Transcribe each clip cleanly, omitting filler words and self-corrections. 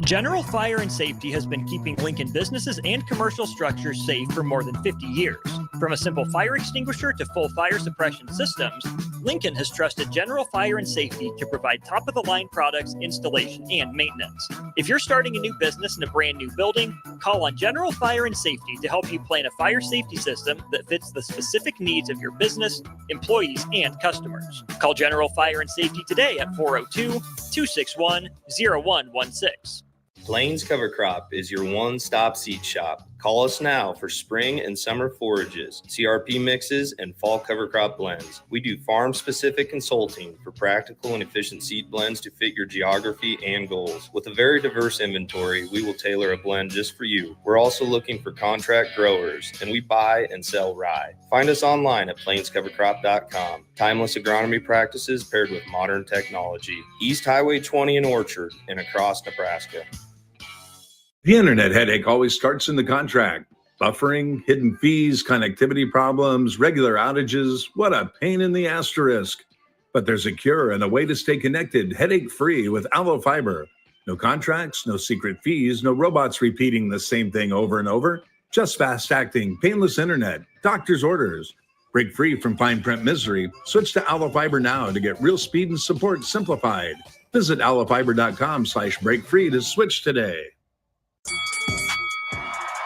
General Fire and Safety has been keeping Lincoln businesses and commercial structures safe for more than 50 years. From a simple fire extinguisher to full fire suppression systems, Lincoln has trusted General Fire and Safety to provide top-of-the-line products, installation, and maintenance. If you're starting a new business in a brand new building, call on General Fire and Safety to help you plan a fire safety system that fits the specific needs of your business, employees, and customers. Call General Fire and Safety today at 402-261-0116. Plains Cover Crop is your one-stop seed shop. Call us now for spring and summer forages, CRP mixes, and fall cover crop blends. We do farm-specific consulting for practical and efficient seed blends to fit your geography and goals. With a very diverse inventory, we will tailor a blend just for you. We're also looking for contract growers, and we buy and sell rye. Find us online at plainscovercrop.com. Timeless agronomy practices paired with modern technology. East Highway 20 in Orchard and across Nebraska. The internet headache always starts in the contract. Buffering, hidden fees, connectivity problems, regular outages. What a pain in the asterisk. But there's a cure and a way to stay connected, headache-free with Allo Fiber. No contracts, no secret fees, no robots repeating the same thing over and over. Just fast-acting, painless internet, doctor's orders. Break free from fine print misery. Switch to Allo Fiber now to get real speed and support simplified. Visit allofiber.com/breakfree to switch today.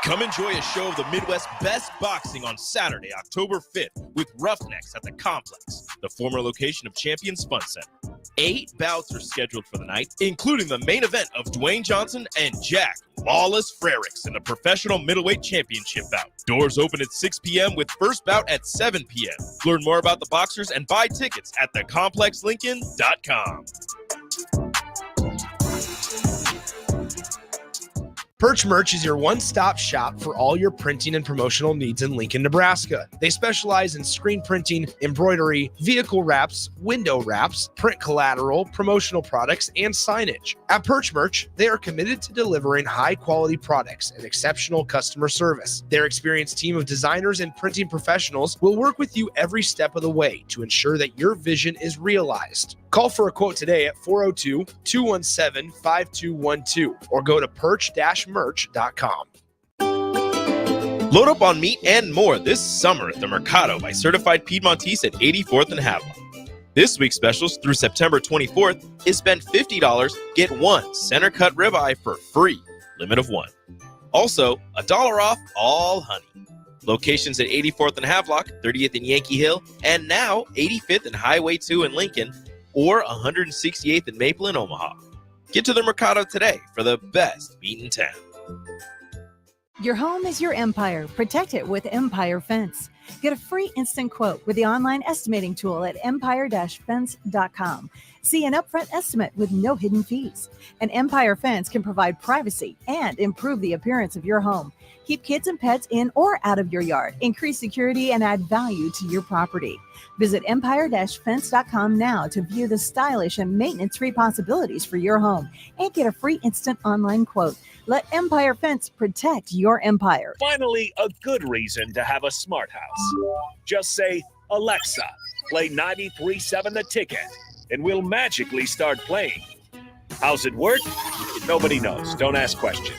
Come enjoy a show of the Midwest's best boxing on Saturday, October 5th with Roughnecks at the Complex, the former location of Champions Fun Center. 8 bouts are scheduled for the night, including the main event of Dwayne Johnson and Jack Lawless Frericks in the professional middleweight championship bout. Doors open at 6 p.m. with first bout at 7 p.m. Learn more about the boxers and buy tickets at thecomplexlincoln.com. Perch Merch is your one-stop shop for all your printing and promotional needs in Lincoln, Nebraska. They specialize in screen printing, embroidery, vehicle wraps, window wraps, print collateral, promotional products, and signage. At Perch Merch, they are committed to delivering high-quality products and exceptional customer service. Their experienced team of designers and printing professionals will work with you every step of the way to ensure that your vision is realized. Call for a quote today at 402-217-5212 or go to perch-merch.com. Load up on meat and more this summer at the Mercado by Certified Piedmontese at 84th and Havelock. This week's specials through September 24th is spend $50, get one center cut ribeye for free, limit of one. Also, $1 off all honey. Locations at 84th and Havelock, 30th and Yankee Hill, and now 85th and Highway 2 in Lincoln, or 168th and Maple in Omaha. Get to the Mercado today for the best meat in town. Your home is your empire. Protect it with Empire Fence. Get a free instant quote with the online estimating tool at empire-fence.com. See an upfront estimate with no hidden fees. An Empire Fence can provide privacy and improve the appearance of your home. Keep kids and pets in or out of your yard. Increase security and add value to your property. Visit empire-fence.com now to view the stylish and maintenance-free possibilities for your home and get a free instant online quote. Let Empire Fence protect your empire. Finally, a good reason to have a smart house. Just say, Alexa, play 93.7 The Ticket, and we'll magically start playing. How's it work? Nobody knows. Don't ask questions.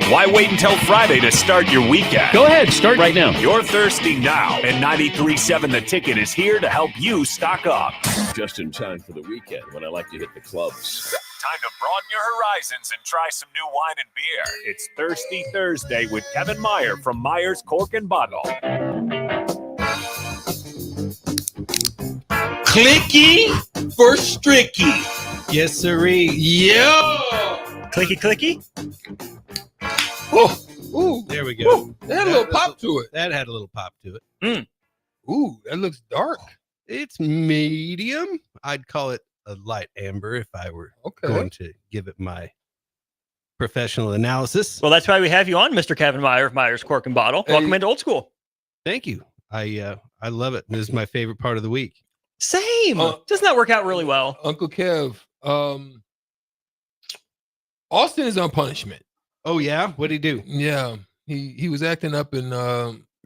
Why wait until Friday to start your weekend? Go ahead, start right now. You're thirsty now, and 93.7 The Ticket is here to help you stock up. Just in time for the weekend when I like to hit the clubs. Time to broaden your horizons and try some new wine and beer. It's Thirsty Thursday with Kevin Meyer from Meyer's Cork and Bottle. Clicky for Stricky. Yes, sirree. Yo! Clicky, clicky. Oh, ooh, there we go. Ooh, that had a little pop to it. That had a little pop to it. Ooh, that looks dark. It's medium. I'd call it a light amber if I were going to give it my professional analysis. Well, that's why we have you on, Mr. Kevin Meyer of Meyer's Cork and Bottle. Welcome into Old School. Thank you. I love it. This is my favorite part of the week. Same. Doesn't that work out really well? Uncle Kev, Austin is on punishment. Oh, yeah? What'd he do? Yeah. He was acting up on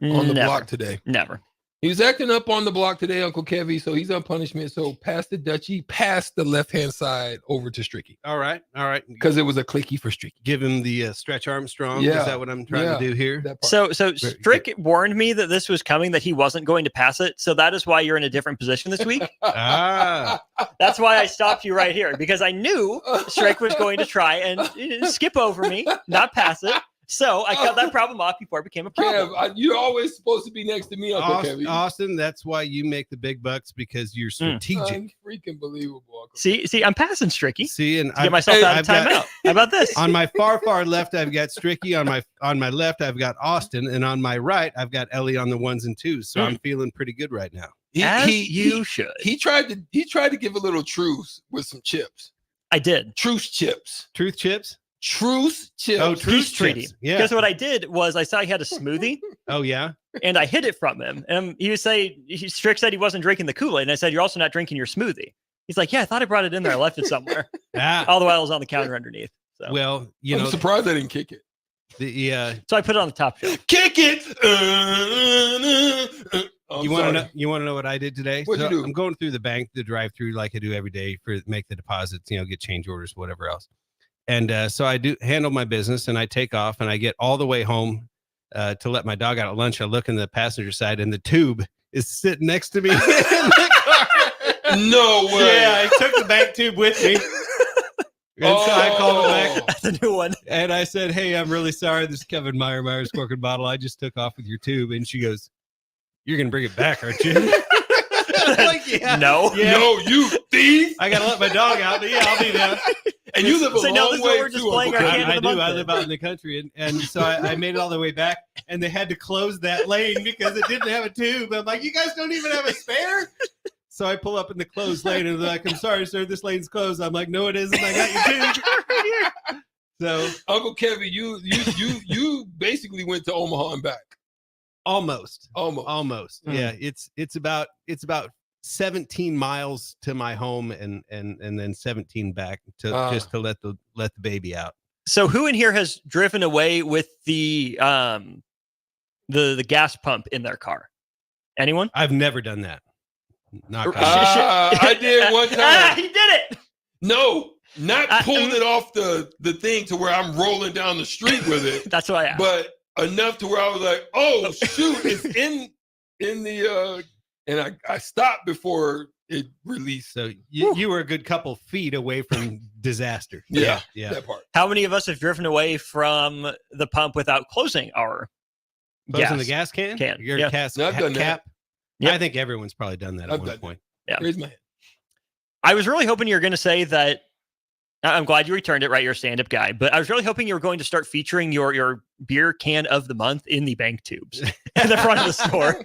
the block today. Never. He was acting up on the block today, Uncle Kevy, so he's on punishment. So pass the Dutchie, pass the left-hand side over to Stricky. All right. Because it was a clicky for Stricky. Give him the Stretch Armstrong. Yeah. Is that what I'm trying to do here? That part. So Strick warned me that this was coming, that he wasn't going to pass it. So that is why you're in a different position this week. That's why I stopped you right here, because I knew Strick was going to try and skip over me, not pass it. So I cut that problem off before it became a problem. Kev, you're always supposed to be next to me, Uncle Kevy. Austin, that's why you make the big bucks, because you're strategic. Freaking believable, Uncle. See, I'm passing Stricky. See, and to get myself out of timeout. How about this? On my far left, I've got Stricky. On my left, I've got Austin, and on my right, I've got Ellie on the 1s and 2s. So I'm feeling pretty good right now. You should. He tried to give a little truce with some chips. I did. Truce chips. Truth chips? Truce chips. Oh, Peace treaty. chips. Yeah. Because what I did was I saw he had a smoothie. Oh, yeah? And I hid it from him. And Strick said he wasn't drinking the Kool-Aid. And I said, you're also not drinking your smoothie. He's like, yeah, I thought I brought it in there. I left it somewhere. All the while it was on the counter underneath. So. Well, I'm surprised I didn't kick it. So I put it on the top shelf. Kick it. You want to know what I did today? What'd you do? I'm going through the bank, the drive-through, like I do every day, for make the deposits, get change orders, whatever else. And so I do handle my business, and I take off, and I get all the way home to let my dog out at lunch. I look in the passenger side, and the tube is sitting next to me in the car. No way. Yeah, I took the bank tube with me. And so I called him back. That's a new one. And I said, hey, I'm really sorry. This is Kevin Meyer's Cork and Bottle. I just took off with your tube. And she goes, you're going to bring it back, aren't you? I'm like, yeah. No, you thief. I got to let my dog out. Yeah, I'll be there. And you live a long way we're just playing our can I do. I live out in the country. And so I made it all the way back. And they had to close that lane because it didn't have a tube. I'm like, you guys don't even have a spare? So I pull up in the closed lane and they're like, I'm sorry, sir, this lane's closed. I'm like, no, it isn't. I got your tube. So Uncle Kevin, you basically went to Omaha and back. Almost. Mm-hmm. Yeah, it's about 17 miles to my home and then 17 back to just to let the baby out. So who in here has driven away with the gas pump in their car? Anyone? I've never done that. I did one time. He did it. No, not pulling it off the thing to where I'm rolling down the street with it. That's what I asked. But enough to where I was like, oh shoot, it's in the and I stopped before it released. So you were a good couple feet away from disaster. Yeah. That part. How many of us have driven away from the pump without closing our the gas can? Your I've done cap. that. Yep. I think everyone's probably done that at one point. Yeah. Raise my hand. I was really hoping you were going to say that. I'm glad you returned it, right? You're a stand-up guy, but I was really hoping you were going to start featuring your beer can of the month in the bank tubes in the front of the store.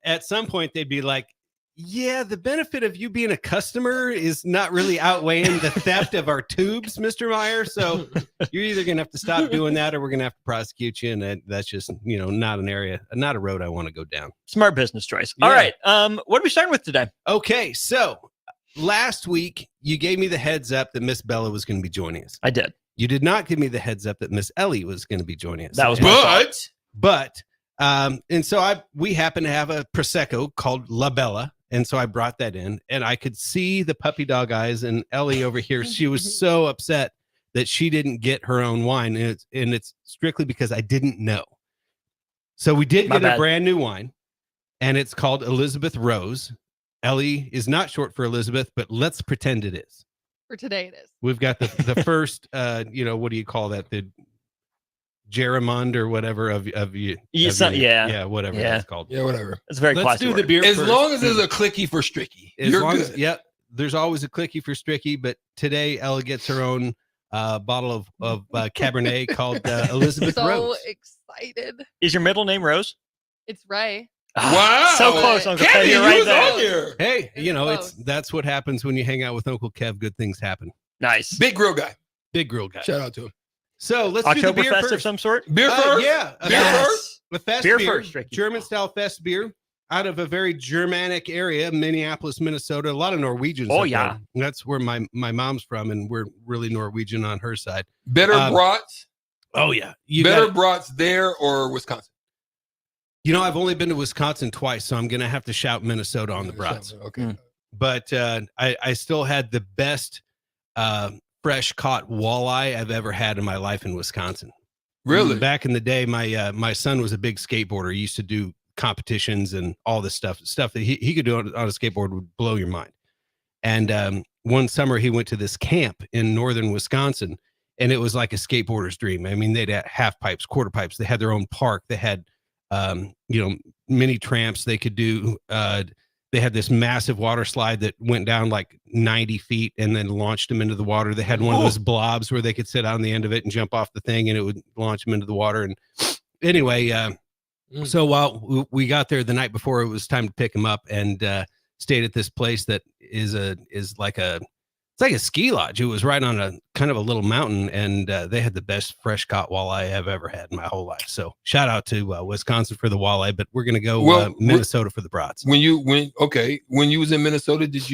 At some point they'd be like, yeah, the benefit of you being a customer is not really outweighing the theft of our tubes, Mr. Meyer. So you're either going to have to stop doing that or we're going to have to prosecute you. And that's just, not a road I want to go down. Smart business choice. Yeah. All right. What are we starting with today? Okay. So last week you gave me the heads up that Miss Bella was going to be joining us. I did. You did not give me the heads up that Miss Ellie was going to be joining us. That was my fault. And so we happen to have a Prosecco called La Bella. And so I brought that in and I could see the puppy dog eyes and Ellie over here. She was so upset that she didn't get her own wine. And it's strictly because I didn't know. So we did get a brand new wine and it's called Elizabeth Rose. Ellie is not short for Elizabeth, but let's pretend it is. For today it is. We've got the first, what do you call that? The Geramond or whatever of you. Whatever that's called. Yeah, whatever. It's very Let's classy do word. the beer as first. long as there's a clicky for Stricky. There's always a clicky for Stricky, but today Ella gets her own bottle of Cabernet called Elizabeth Rose. So excited. Is your middle name Rose? It's Ray. Wow. So close, Uncle Kev, Kev. You're right there. on here. Hey, that's what happens when you hang out with Uncle Kev. Good things happen. Nice. Big grill guy. Big grill guy. Shout out to him. So let's do the beer Oktoberfest first. of some sort? Beer first? Yeah. Beer first? The fest Beer beer, first, Ricky. German-style fest beer out of a very Germanic area, Minneapolis, Minnesota. A lot of Norwegians. Oh, up yeah. there. That's where my mom's from, and we're really Norwegian on her side. Better brats? Oh, yeah. Better brats there or Wisconsin? I've only been to Wisconsin twice, so I'm going to have to shout Minnesota on the brats. Okay. But I still had the best fresh caught walleye I've ever had in my life in Wisconsin. Really? Back in the day, my son was a big skateboarder. He used to do competitions and all this stuff that he could do on a skateboard would blow your mind. And one summer he went to this camp in northern Wisconsin, and it was like a skateboarder's dream. I mean, they'd have half pipes, quarter pipes. They had their own park. They had, mini tramps. They could do. They had this massive water slide that went down like 90 feet and then launched them into the water. They had one of those blobs where they could sit on the end of it and jump off the thing, and it would launch them into the water. And anyway, so while we got there the night before it was time to pick him up, and stayed at this place that is like a ski lodge. It was right on a kind of a little mountain, and they had the best fresh caught walleye I've ever had in my whole life. So shout out to Wisconsin for the walleye, but we're gonna go Minnesota for the brats. When you was in Minnesota, did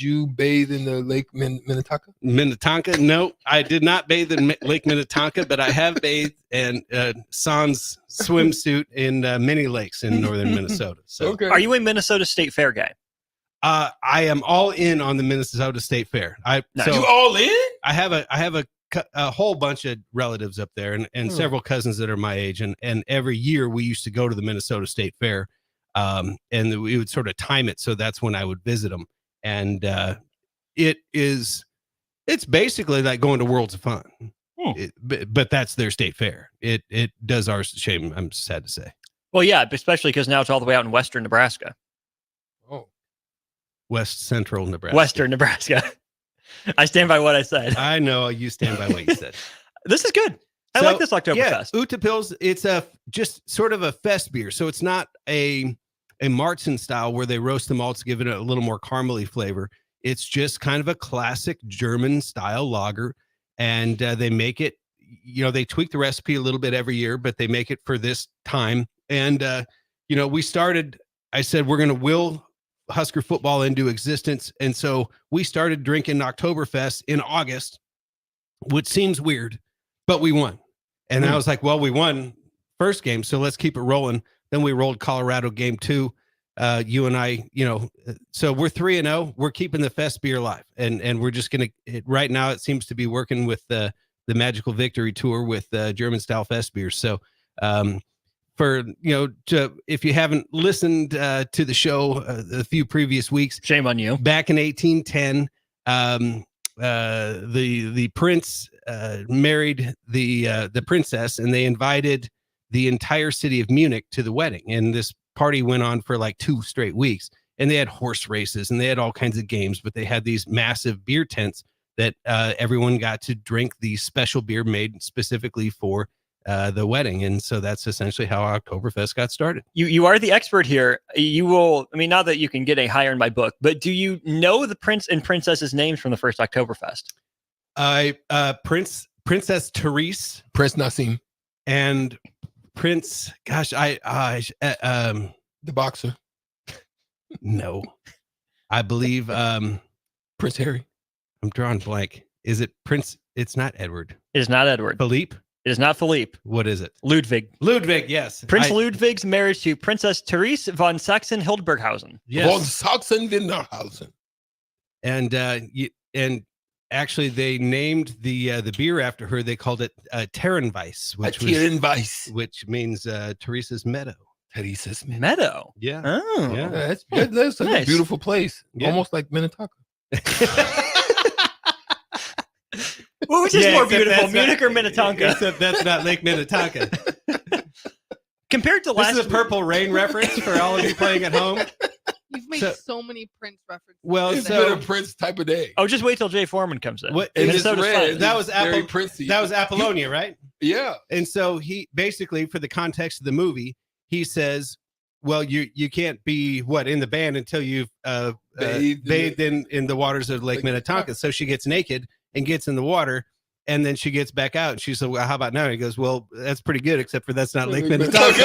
you bathe in the Lake Minnetonka? Minnetonka? No, I did not bathe in Lake Minnetonka, but I have bathed in sans swimsuit in many lakes in northern Minnesota. So, Okay. Are you a Minnesota State Fair guy? I am all in on the Minnesota State Fair. Nice. You all in? I have a whole bunch of relatives up there and several cousins that are my age, and every year we used to go to the Minnesota State Fair, and we would sort of time it so that's when I would visit them. And it's basically like going to Worlds of Fun, but that's their state fair. It does ours a shame, I'm sad to say. Well, yeah, especially because now it's all the way out in western Nebraska. Oh, West Central Nebraska. Western Nebraska. I stand by what I said. I know you stand by what you said. This is good. I like this Oktoberfest. Yeah, Utapils, it's just sort of a fest beer. So it's not a Marzen style where they roast the malts to give it a little more caramely flavor. It's just kind of a classic German style lager. And they make it, they tweak the recipe a little bit every year, but they make it for this time. And, we started, I said, we're going to will Husker football into existence. And so we started drinking Oktoberfest in August, which seems weird, but we won. And I was like, well, we won first game, so let's keep it rolling. Then we rolled Colorado game 2. You and I, so we're 3-0. We're keeping the fest beer alive, and we're just gonna. Right now, it seems to be working with the Magical Victory Tour with German style fest beers. So, if you haven't listened to the show a few previous weeks, shame on you. Back in 1810, the prince married the princess, and they invited the entire city of Munich to the wedding. And this party went on for like 2 straight weeks, and they had horse races and they had all kinds of games, but they had these massive beer tents that everyone got to drink the special beer made specifically for the wedding. And so that's essentially how Oktoberfest got started. You are the expert here. You will, not that you can get a higher in my book, but do you know the prince and princess's names from the first Oktoberfest? Princess Therese, Prince Nassim, and Prince, the boxer. No, I believe Prince Harry. I'm drawing blank. Is it Prince? It's not Edward. It is not Edward. Philippe? It is not Philippe. What is it? Ludwig. Ludwig, yes. Prince Ludwig's marriage to Princess Therese von Sachsen-Hildburghausen. Yes. Von Sachsen-Hildburghausen. And actually, they named the beer after her. They called it Terrenweiss, which means Teresa's Meadow. Teresa's Meadow. Yeah. Oh, yeah. That's such Nice. a beautiful place. Yeah. Almost like Minnetonka. Which is more beautiful, Munich or Minnetonka? Except that's not Lake Minnetonka. Compared to last, This is a Purple Rain reference for all of you playing at home. You've made so many Prince references. Well, It's so been a Prince type of day. Oh, just wait till Jay Foreman comes in. What And is it's Minnesota's red. fine. that was Very Apple. Princey. That was Apollonia, right? Yeah. And so he basically, for the context of the movie, he says, "Well, you can't be in the band until you've bathed in the waters of Lake Minnetonka." So she gets naked and gets in the water, and then she gets back out, and she said, "Well, how about now?" And he goes, "Well, that's pretty good, except for that's not Lake Minnetonka."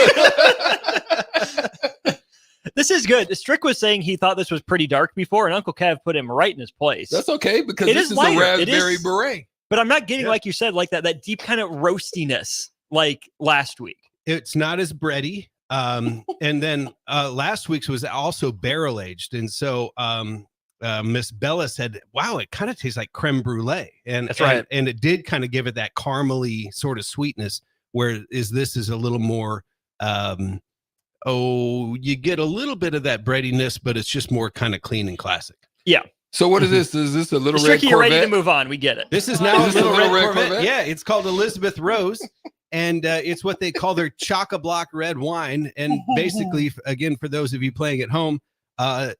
This is good. Strick was saying he thought this was pretty dark before, and Uncle Kev put him right in his place. That's okay because It this is is lighter. a It raspberry is- beret. But I'm not getting, like you said, like that deep kind of roastiness like last week. It's not as bready. And then last week's was also barrel aged. And so Miss Bella said, wow, it kind of tastes like creme brulee. And That's right. And it did kind of give it that caramely sort of sweetness, whereas this is a little more, you get a little bit of that breadiness, but it's just more kind of clean and classic. Yeah. So what is this? Is this a little It's red tricky, you're Corvette? ready to move on. We get it. This is now Is a this little red Corvette. Yeah, it's called Elizabeth Rose. And it's what they call their chock-a-block red wine. And basically, again, for those of you playing at home,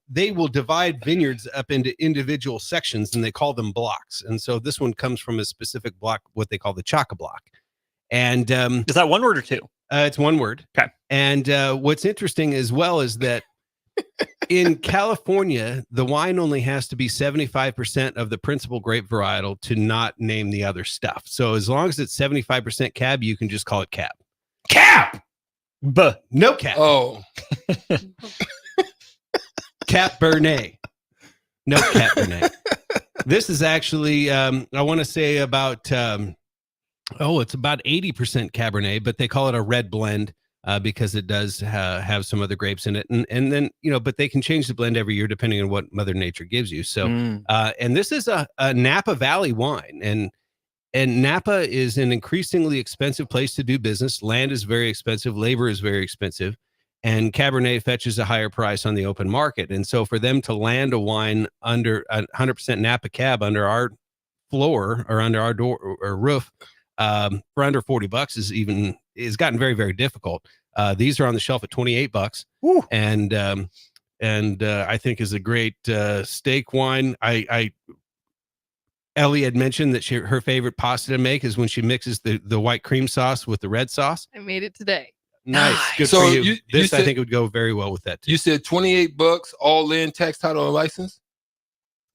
they will divide vineyards up into individual sections, and they call them blocks. And so this one comes from a specific block, what they call the chock-a-block. And is that one word or two? It's one word. Okay. And what's interesting as well is that in California, the wine only has to be 75% of the principal grape varietal to not name the other stuff. So as long as it's 75% cab, you can just call it cab. Cap. No cap. Oh. Cabernet. No Cabernet. This is actually, I want to say about, it's about 80% Cabernet, but they call it a red blend. Because it does have some other grapes in it. And then, but they can change the blend every year depending on what Mother Nature gives you. So, and this is a Napa Valley wine. And Napa is an increasingly expensive place to do business. Land is very expensive. Labor is very expensive. And Cabernet fetches a higher price on the open market. And so for them to land a wine under 100% Napa Cab under our floor or under our door or roof for under $40 is gotten very, very difficult. These are on the shelf at $28. Woo. And I think is a great steak wine. Ellie had mentioned that her favorite pasta to make is when she mixes the white cream sauce with the red sauce. I made it today. Nice. Good So for you. you I said- think it would go very well with that too. You said $28 all in, tax, title, and license?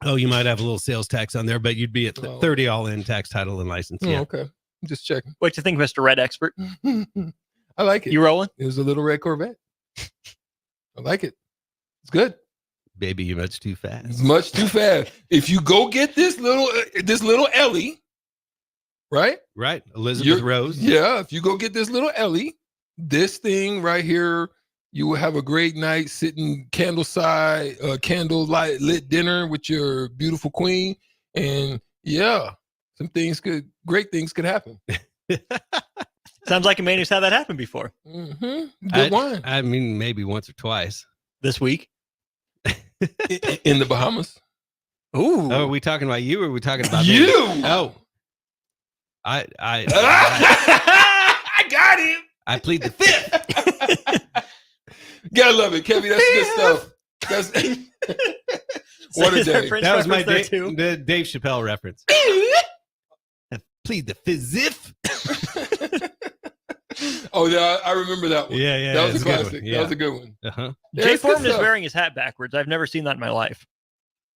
Oh, you might have a little sales tax on there, but you'd be at 30 all in, tax, title, and license. Oh, Yeah. okay. I'm just checking. What you think, Mr. Red Expert? I like it. You rolling? It was a little red Corvette. I like it. It's good. Baby, you're much too fast. It's much too fast. If you go get this little Ellie, right? Right. Elizabeth Rose. Yeah. If you go get this little Ellie, this thing right here, you will have a great night sitting candlelight lit dinner with your beautiful queen. And yeah, great things could happen. Sounds like a man who's had that happen before. Mm-hmm. Good wine. I mean, maybe once or twice. This week? In the Bahamas. Ooh. Oh, are we talking about you or are we talking about you? Me? Oh. I got him. I plead the fifth. Gotta love it, Kevin. That's good stuff. That's what a day. That was my Dave Chappelle reference. I plead the fifth. Oh, yeah, I remember that one. Yeah. That was a good classic. one. Yeah. That was a good one. Uh-huh. Yeah, Jay it's good Foreman is stuff. wearing his hat backwards. I've never seen that in my life.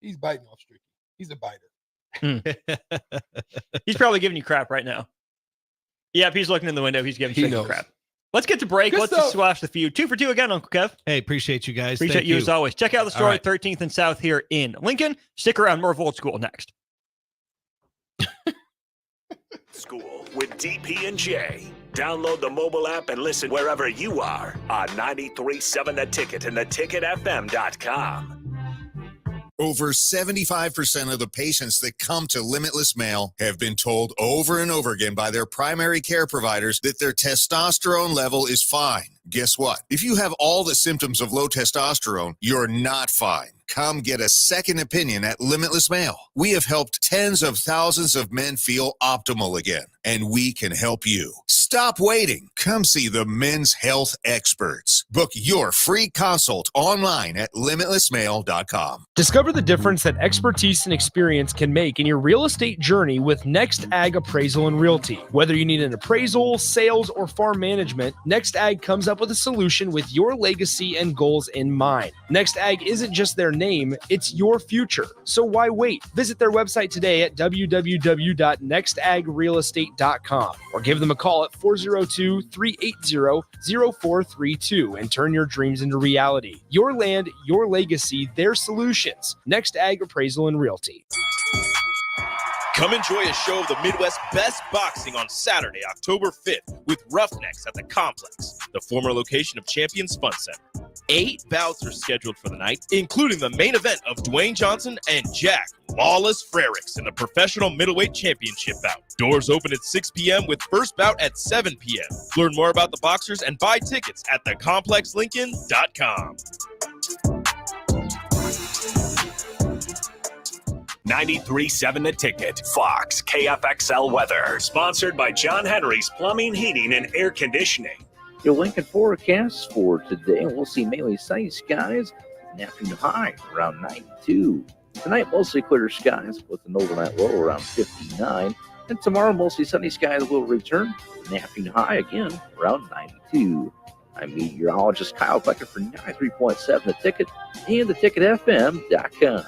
He's biting off streaky. He's a biter. He's probably giving you crap right now. Yep, he's looking in the window. He's giving He Stricky knows. crap. Let's get to break. Good Let's stuff. just swash the feud. 2 for 2 again, Uncle Kev. Hey, appreciate you guys. Appreciate Thank you as always. Check out the store All at 13th and South here in Lincoln. Stick around. More of Old School next. School with DP and J. Download the mobile app and listen wherever you are on 93.7 The Ticket and theticketfm.com. Over 75% of the patients that come to Limitless Male have been told over and over again by their primary care providers that their testosterone level is fine. Guess what? If you have all the symptoms of low testosterone, you're not fine. Come get a second opinion at Limitless Male. We have helped tens of thousands of men feel optimal again, and we can help you. Stop waiting. Come see the men's health experts. Book your free consult online at limitlessmale.com. Discover the difference that expertise and experience can make in your real estate journey with Next Ag Appraisal and Realty. Whether you need an appraisal, sales, or farm management, Next Ag comes up with a solution with your legacy and goals in mind. Next Ag isn't just their name, it's your future. So why wait? Visit their website today at www.nextagrealestate.com or give them a call at 402-380-0432 and turn your dreams into reality. Your land, your legacy, their solutions. Next Ag Appraisal and Realty. Come enjoy a show of the Midwest's best boxing on Saturday, October 5th with Roughnecks at the Complex, the former location of Champions Fun Center. 8 bouts are scheduled for the night, including the main event of Dwayne Johnson and Jack Lawless Frericks in the professional middleweight championship bout. Doors open at 6 p.m. with first bout at 7 p.m. Learn more about the boxers and buy tickets at thecomplexlincoln.com. 93.7 The Ticket, Fox, KFXL weather. Sponsored by John Henry's Plumbing, Heating, and Air Conditioning. Your Lincoln forecast for today, we'll see mainly sunny skies, an afternoon high around 92. Tonight, mostly clear skies with an overnight low around 59. And tomorrow, mostly sunny skies will return, an afternoon high again around 92. I'm meteorologist Kyle Becker for 93.7 The Ticket and theticketfm.com.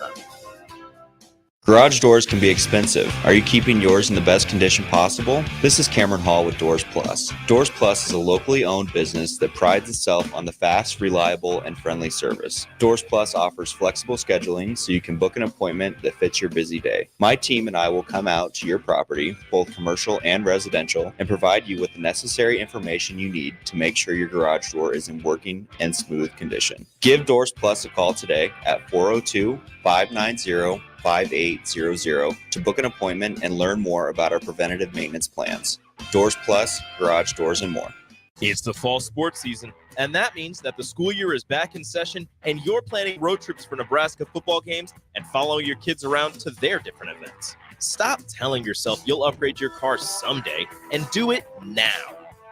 Garage doors can be expensive. Are you keeping yours in the best condition possible? This is Cameron Hall with Doors Plus. Doors Plus is a locally owned business that prides itself on the fast, reliable, and friendly service. Doors Plus offers flexible scheduling so you can book an appointment that fits your busy day. My team and I will come out to your property, both commercial and residential, and provide you with the necessary information you need to make sure your garage door is in working and smooth condition. Give Doors Plus a call today at 402-590-5800 to book an appointment and learn more about our preventative maintenance plans. Doors Plus, garage doors, and more. It's the fall sports season, and that means that the school year is back in session and you're planning road trips for Nebraska football games and following your kids around to their different events. Stop telling yourself you'll upgrade your car someday and do it now.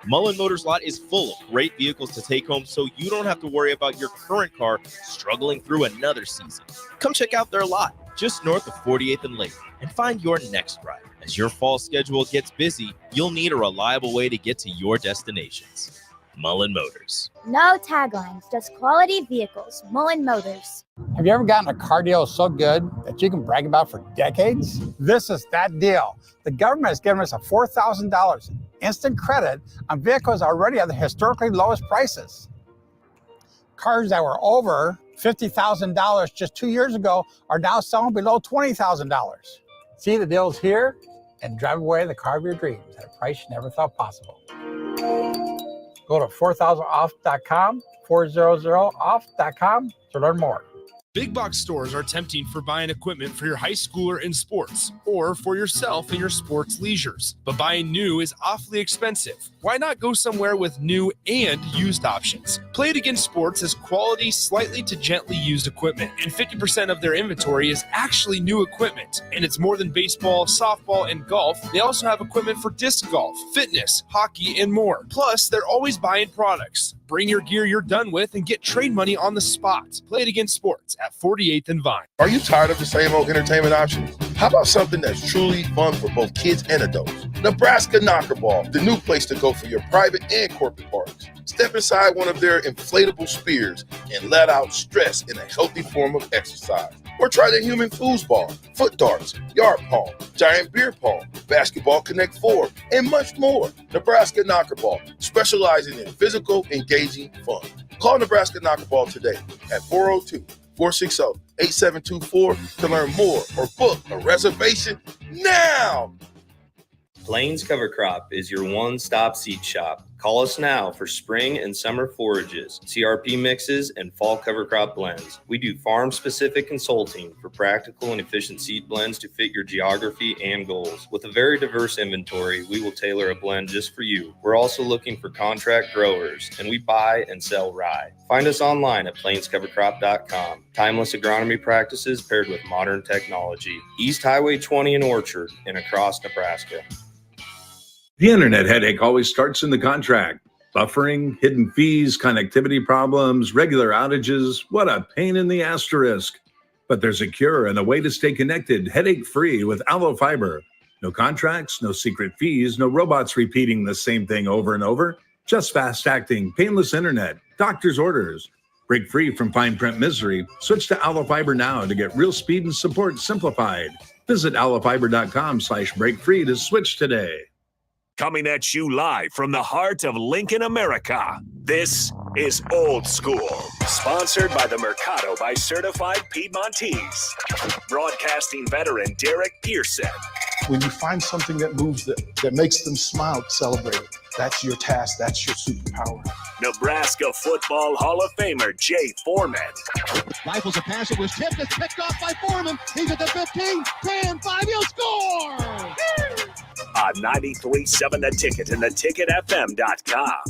Mullen Motors Lot is full of great vehicles to take home so you don't have to worry about your current car struggling through another season. Come check out their lot just north of 48th and Lake and find your next ride. As your fall schedule gets busy, you'll need a reliable way to get to your destinations. Mullen Motors. No taglines, just quality vehicles. Mullen Motors. Have you ever gotten a car deal so good that you can brag about for decades? This is that deal. The government has given us a $4,000 instant credit on vehicles already at the historically lowest prices. Cars that were over $50,000 just 2 years ago are now selling below $20,000. See the deals here and drive away the car of your dreams at a price you never thought possible. Go to 4000off.com, 400off.com to learn more. Big box stores are tempting for buying equipment for your high schooler in sports or for yourself in your sports leisures. But buying new is awfully expensive. Why not go somewhere with new and used options? Play It Again Sports has quality, slightly to gently used equipment, and 50% of their inventory is actually new equipment. And it's more than baseball, softball, and golf. They also have equipment for disc golf, fitness, hockey, and more. Plus, they're always buying products. Bring your gear you're done with and get trade money on the spot. Play It Again Sports at 48th and Vine. Are you tired of the same old entertainment options? How about something that's truly fun for both kids and adults? Nebraska Knockerball, the new place to go for your private and corporate parties. Step inside one of their inflatable spears and let out stress in a healthy form of exercise. Or try the human foosball, foot darts, yard pong, giant beer pong, basketball Connect 4, and much more. Nebraska Knockerball, specializing in physical, engaging fun. Call Nebraska Knockerball today at 402-460-8724 to learn more or book a reservation now. Plains Cover Crop is your one-stop seed shop. Call us now for spring and summer forages, CRP mixes, and fall cover crop blends. We do farm-specific consulting for practical and efficient seed blends to fit your geography and goals. With a very diverse inventory, we will tailor a blend just for you. We're also looking for contract growers, and we buy and sell rye. Find us online at plainscovercrop.com. Timeless agronomy practices paired with modern technology. East Highway 20 in Orchard and across Nebraska. The internet headache always starts in the contract. Buffering, hidden fees, connectivity problems, regular outages. What a pain in the asterisk. But there's a cure and a way to stay connected, headache-free with Aloe Fiber. No contracts, no secret fees, no robots repeating the same thing over and over. Just fast-acting, painless internet, doctor's orders. Break free from fine print misery. Switch to Aloe Fiber now to get real speed and support simplified. Visit aloefiber.com/breakfree to switch today. Coming at you live from the heart of Lincoln, America. This is Old School, sponsored by the Mercado by Certified Piedmontese. Broadcasting veteran Derek Pearson When you find something that moves them, that makes them smile, celebrate it. That's your task. That's your superpower. Nebraska Football Hall of Famer Jay Foreman. Rifles a pass. It was tipped. It's picked off by Foreman. He's at the 15, 10, 5. He'll score! On 93.7 The Ticket and theticketfm.com.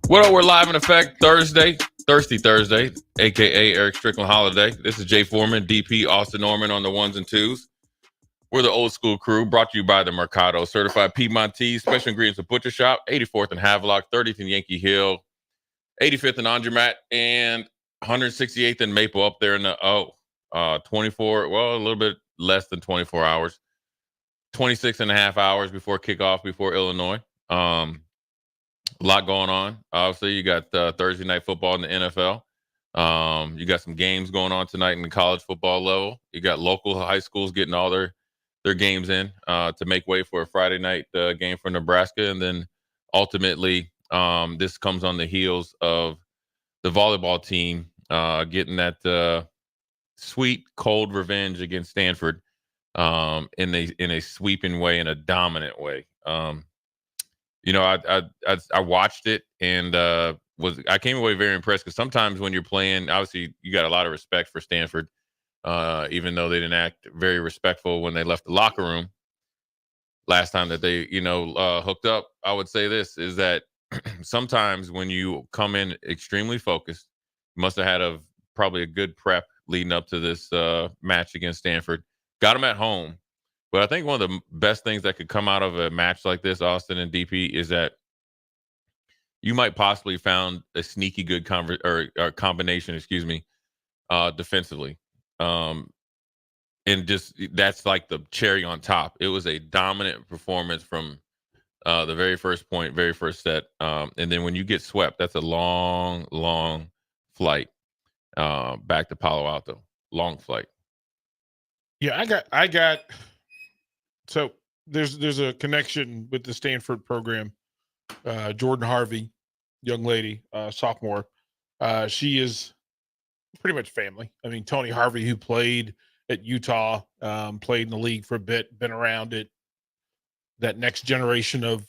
What up? We're live in effect Thursday, Thirsty Thursday, a.k.a. Eric Strickland Holiday. This is Jay Foreman, DP, Austin Norman on the ones and twos. We're the old school crew, brought to you by the Mercado, certified Piedmontese, special ingredients of Butcher Shop, 84th and Havelock, 30th and Yankee Hill, 85th and Andermatt, and 168th and Maple up there in the 24, well, a little bit less than 24 hours, 26 and a half hours before kickoff, before Illinois. A lot going on. Obviously, you got Thursday night football in the NFL. You got some games going on tonight in the college football level. You got local high schools getting all their games in to make way for a Friday night game for Nebraska. And then ultimately, this comes on the heels of the volleyball team getting that sweet, cold revenge against Stanford in a sweeping way, in a dominant way. I watched it and I came away very impressed, because sometimes when you're playing, obviously you got a lot of respect for Stanford, even though they didn't act very respectful when they left the locker room last time that they hooked up. I would say this is that sometimes when you come in extremely focused, you must have had probably a good prep leading up to this match against Stanford. Got them at home. But I think one of the best things that could come out of a match like this, Austin and DP, is that you might possibly found a sneaky good combination, defensively. And just that's like the cherry on top. It was a dominant performance from the very first point, very first set. And then when you get swept, that's a long, long flight back to Palo Alto. Long flight. Yeah, I got. So there's a connection with the Stanford program. Jordan Harvey, young lady, sophomore. She is pretty much family. I mean, Tony Harvey, who played at Utah, played in the league for a bit, been around it. That next generation of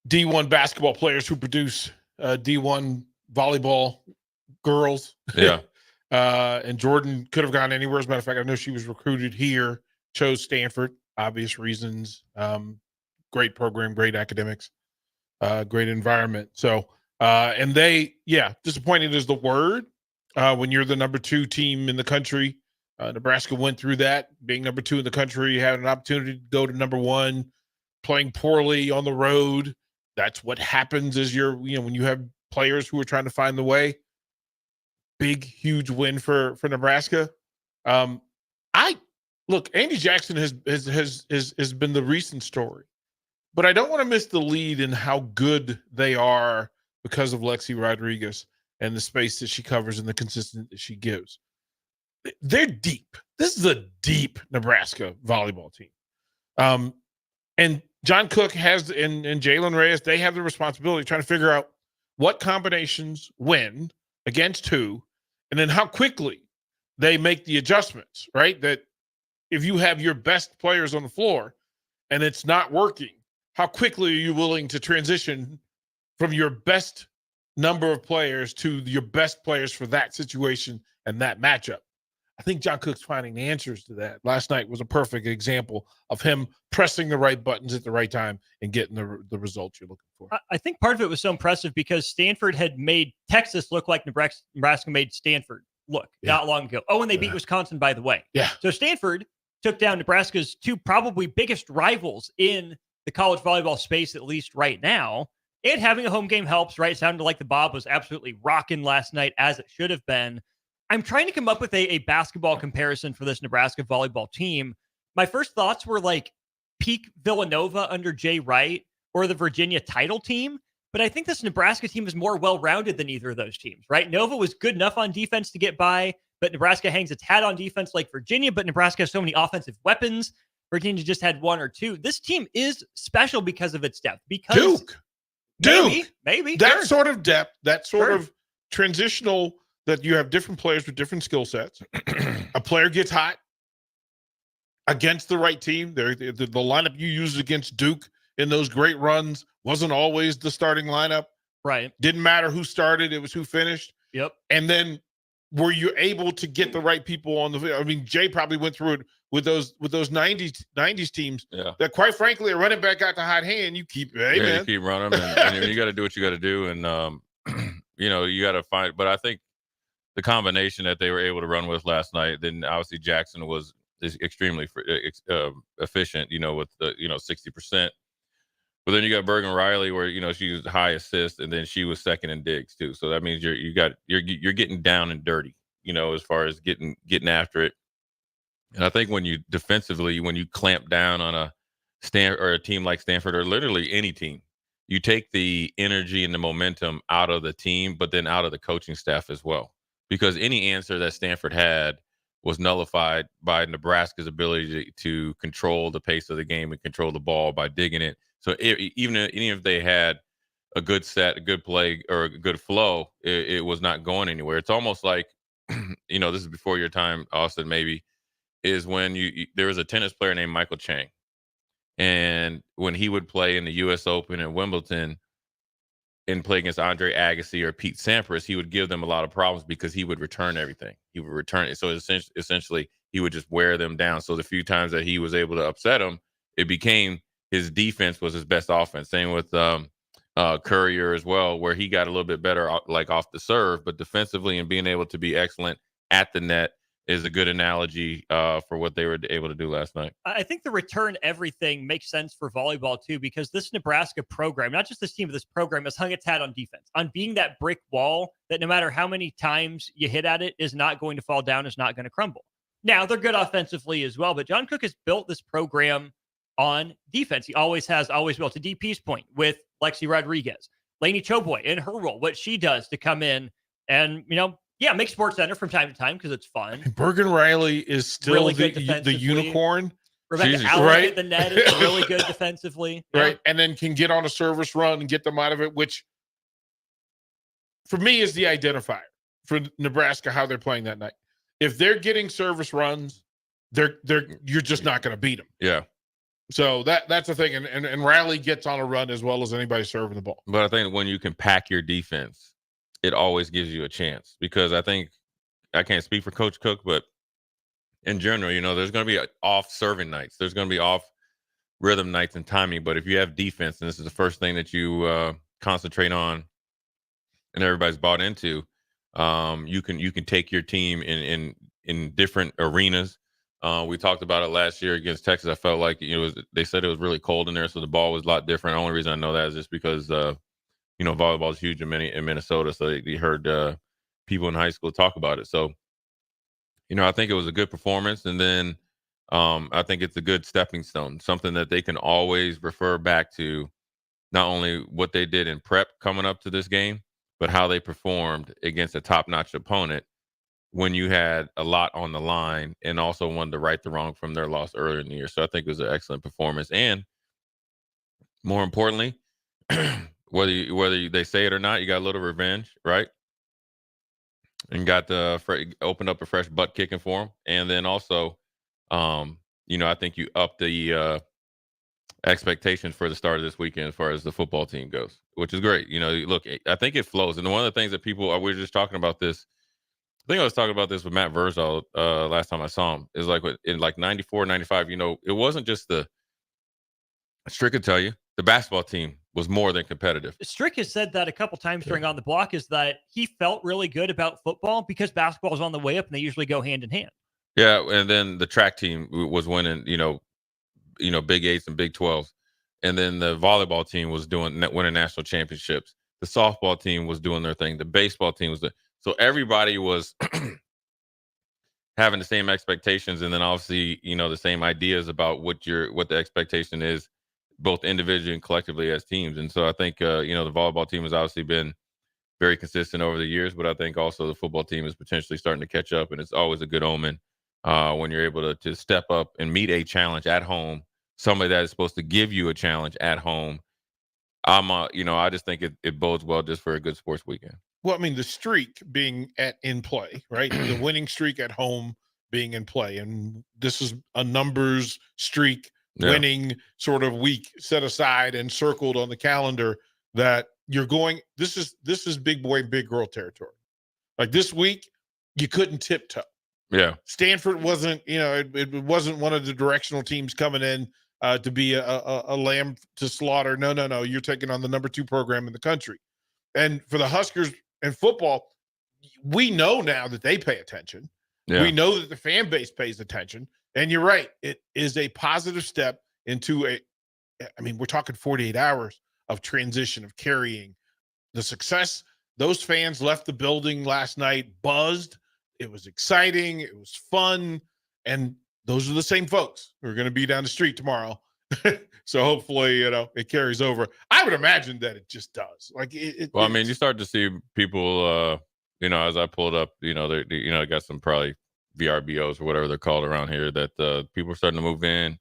D1 basketball players who produce D1 volleyball girls. Yeah. And Jordan could have gone anywhere. As a matter of fact, I know she was recruited here, chose Stanford, obvious reasons. Great program, great academics, great environment. So, and disappointed is the word when you're the number 2 team in the country. Nebraska went through that, being number 2 in the country, having an opportunity to go to number 1, playing poorly on the road. That's what happens is when you have players who are trying to find the way. Big, huge win for Nebraska. Andy Jackson has been the recent story, but I don't want to miss the lead in how good they are because of Lexi Rodriguez and the space that she covers and the consistency that she gives. They're deep. This is a deep Nebraska volleyball team. And John Cook has and Jalen Reyes, they have the responsibility trying to figure out what combinations win against who, and then how quickly they make the adjustments, right? That if you have your best players on the floor and it's not working, how quickly are you willing to transition from your best number of players to your best players for that situation and that matchup? I think John Cook's finding the answers to that. Last night was a perfect example of him pressing the right buttons at the right time and getting the results you're looking for. I think part of it was so impressive because Stanford had made Texas look like Nebraska made Stanford look not long ago. Oh, and they beat Wisconsin, by the way. Yeah. So Stanford took down Nebraska's 2 probably biggest rivals in the college volleyball space, at least right now. And having a home game helps, right? It sounded like the Bob was absolutely rocking last night, as it should have been. I'm trying to come up with a basketball comparison for this Nebraska volleyball team. My first thoughts were like peak Villanova under Jay Wright or the Virginia title team. But I think this Nebraska team is more well-rounded than either of those teams, right? Nova was good enough on defense to get by, but Nebraska hangs its hat on defense like Virginia, but Nebraska has so many offensive weapons. Virginia just had 1 or 2. This team is special because of its depth. Because Duke. Maybe. That sure. sort of depth, that sort of transitional, that you have different players with different skill sets. A player gets hot, against the right team. The lineup you used against Duke in those great runs wasn't always the starting lineup. Right. Didn't matter who started, it was who finished. Yep. And then were you able to get the right people on the field? I mean, Jay probably went through it with those 90s teams that, quite frankly, a running back got the hot hand. You keep, you keep running, and you got to do what you got to do, and you got to find. But I think the combination that they were able to run with last night, then obviously Jackson was extremely efficient, with the 60%. But then you got Bergen Riley, where she was high assist, and then she was second in digs too. So that means you're getting down and dirty, as far as getting after it. And I think when you defensively, when you clamp down on a team like Stanford, or literally any team, you take the energy and the momentum out of the team, but then out of the coaching staff as well. Because any answer that Stanford had was nullified by Nebraska's ability to control the pace of the game and control the ball by digging it. So even if they had a good set, a good play, or a good flow, it was not going anywhere. It's almost like, this is before your time, Austin, maybe, is when there was a tennis player named Michael Chang. And when he would play in the U.S. Open and Wimbledon and play against Andre Agassi or Pete Sampras, he would give them a lot of problems because he would return everything. He would return it. So essentially, he would just wear them down. So the few times that he was able to upset them, it became his defense was his best offense. Same with Courier as well, where he got a little bit better off the serve, but defensively and being able to be excellent at the net is a good analogy for what they were able to do last night. I think the return everything makes sense for volleyball too, because this Nebraska program, not just this team, but this program has hung its hat on defense, on being that brick wall that no matter how many times you hit at it is not going to fall down, is not going to crumble. Now, they're good offensively as well, but John Cook has built this program on defense. He always has, always will. To DP's point with Lexi Rodriguez, Lainey Choboy in her role, what she does to come in and, make Sports Center from time to time because it's fun. Bergen Riley is still really the unicorn. Rebecca Allen at the net is really good defensively. Right. And then can get on a service run and get them out of it, which for me is the identifier for Nebraska, how they're playing that night. If they're getting service runs, you're just not going to beat them. Yeah. So that's the thing. And Riley gets on a run as well as anybody serving the ball. But I think when you can pack your defense, it always gives you a chance, because I think, I can't speak for Coach Cook, but in general, there's going to be off serving nights. There's going to be off rhythm nights and timing. But if you have defense, and this is the first thing that you concentrate on and everybody's bought into, you can take your team in different arenas. We talked about it last year against Texas. I felt like they said it was really cold in there, so the ball was a lot different. The only reason I know that is just because volleyball is huge in Minnesota, so they heard people in high school talk about it. So, I think it was a good performance, and then I think it's a good stepping stone, something that they can always refer back to, not only what they did in prep coming up to this game, but how they performed against a top-notch opponent when you had a lot on the line and also wanted to right the wrong from their loss earlier in the year. So I think it was an excellent performance. And more importantly, whether they say it or not, you got a little revenge, right? And got opened up a fresh butt kicking for them. And then also, I think you up the expectations for the start of this weekend as far as the football team goes, which is great. Look, I think it flows. And one of the things that we were just talking about this, I think I was talking about this with Matt Verzal last time I saw him, is like in 94, 95, it wasn't just Strick could tell you, the basketball team was more than competitive. Strick has said that a couple times during On the Block, is that he felt really good about football because basketball is on the way up and they usually go hand in hand. Yeah, and then the track team was winning, Big 8s and Big 12s. And then the volleyball team was winning national championships. The softball team was doing their thing. The baseball team was so everybody was having the same expectations, and then obviously, the same ideas about what the expectation is, both individually and collectively as teams. And so I think, the volleyball team has obviously been very consistent over the years, but I think also the football team is potentially starting to catch up, and it's always a good omen when you're able to step up and meet a challenge at home, somebody that is supposed to give you a challenge at home. I just think it bodes well just for a good sports weekend. Well, I mean, the streak being in play, right? The winning streak at home being in play, and this is a numbers streak Yeah. winning sort of week set aside and circled on the calendar that you're going. This is big boy, big girl territory. Like this week, you couldn't tiptoe. Yeah. Stanford wasn't, it wasn't one of the directional teams coming in to be a lamb to slaughter. No. You're taking on the number 2 program in the country. And for the Huskers and football, we know now that they pay attention. Yeah. We know that the fan base pays attention. And you're right. It is a positive step into we're talking 48 hours of transition, of carrying the success. Those fans left the building last night buzzed. It was exciting. It was fun. And those are the same folks who are going to be down the street tomorrow. So hopefully, it carries over. I would imagine that it just does. Well, I mean, you start to see people, as I pulled up, they got some probably VRBOs or whatever they're called around here, that people are starting to move in,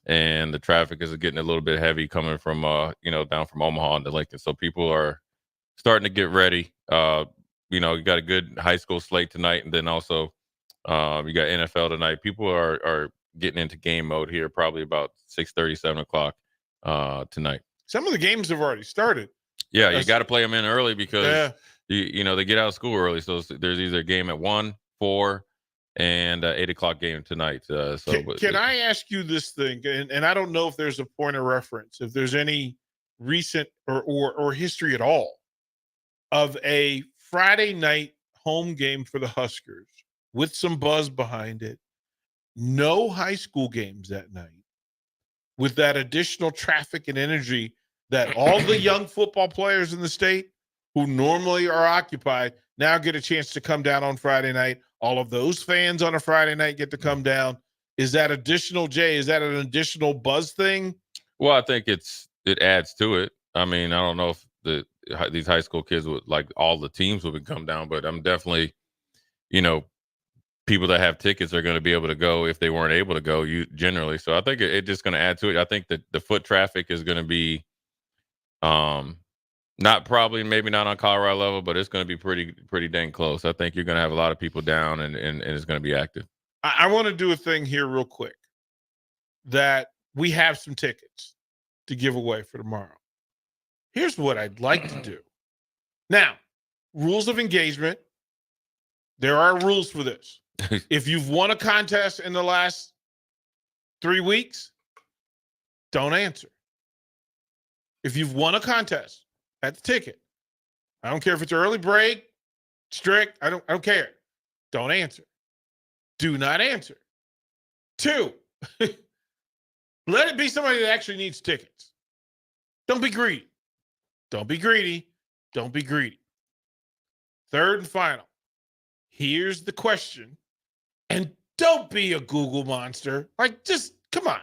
and the traffic is getting a little bit heavy coming from, down from Omaha into Lincoln. So people are starting to get ready. You got a good high school slate tonight, and then also you got NFL tonight. People are getting into game mode here probably about 6:30, 7 o'clock tonight. Some of the games have already started. Yeah, you got to play them in early because, Yeah. they get out of school early. So there's either a game at 1, 4, and 8 o'clock game tonight. Can I ask you this thing? And I don't know if there's a point of reference, if there's any recent or history at all of a Friday night home game for the Huskers with some buzz behind it, no high school games that night, with that additional traffic and energy that all the young football players in the state who normally are occupied now get a chance to come down on Friday night. All of those fans on a Friday night get to come down. Is that additional, Jay? Is that an additional buzz thing? Well, I think it adds to it. I mean, I don't know if these high school kids would, like, all the teams would come down, but I'm definitely, people that have tickets are going to be able to go if they weren't able to go generally. So I think it's just going to add to it. I think that the foot traffic is going to be, maybe not on Colorado level, but it's going to be pretty dang close. I think you're going to have a lot of people down, and it's going to be active. I want to do a thing here real quick, that we have some tickets to give away for tomorrow. Here's what I'd like to do. Now, rules of engagement. There are rules for this. If you've won a contest in the last 3 weeks, don't answer. If you've won a contest at the ticket, I don't care if it's early break, strict, I don't care. Don't answer. Do not answer. 2, let it be somebody that actually needs tickets. Don't be greedy. Don't be greedy. Don't be greedy. 3rd and final. Here's the question. And don't be a Google monster. Like, just come on.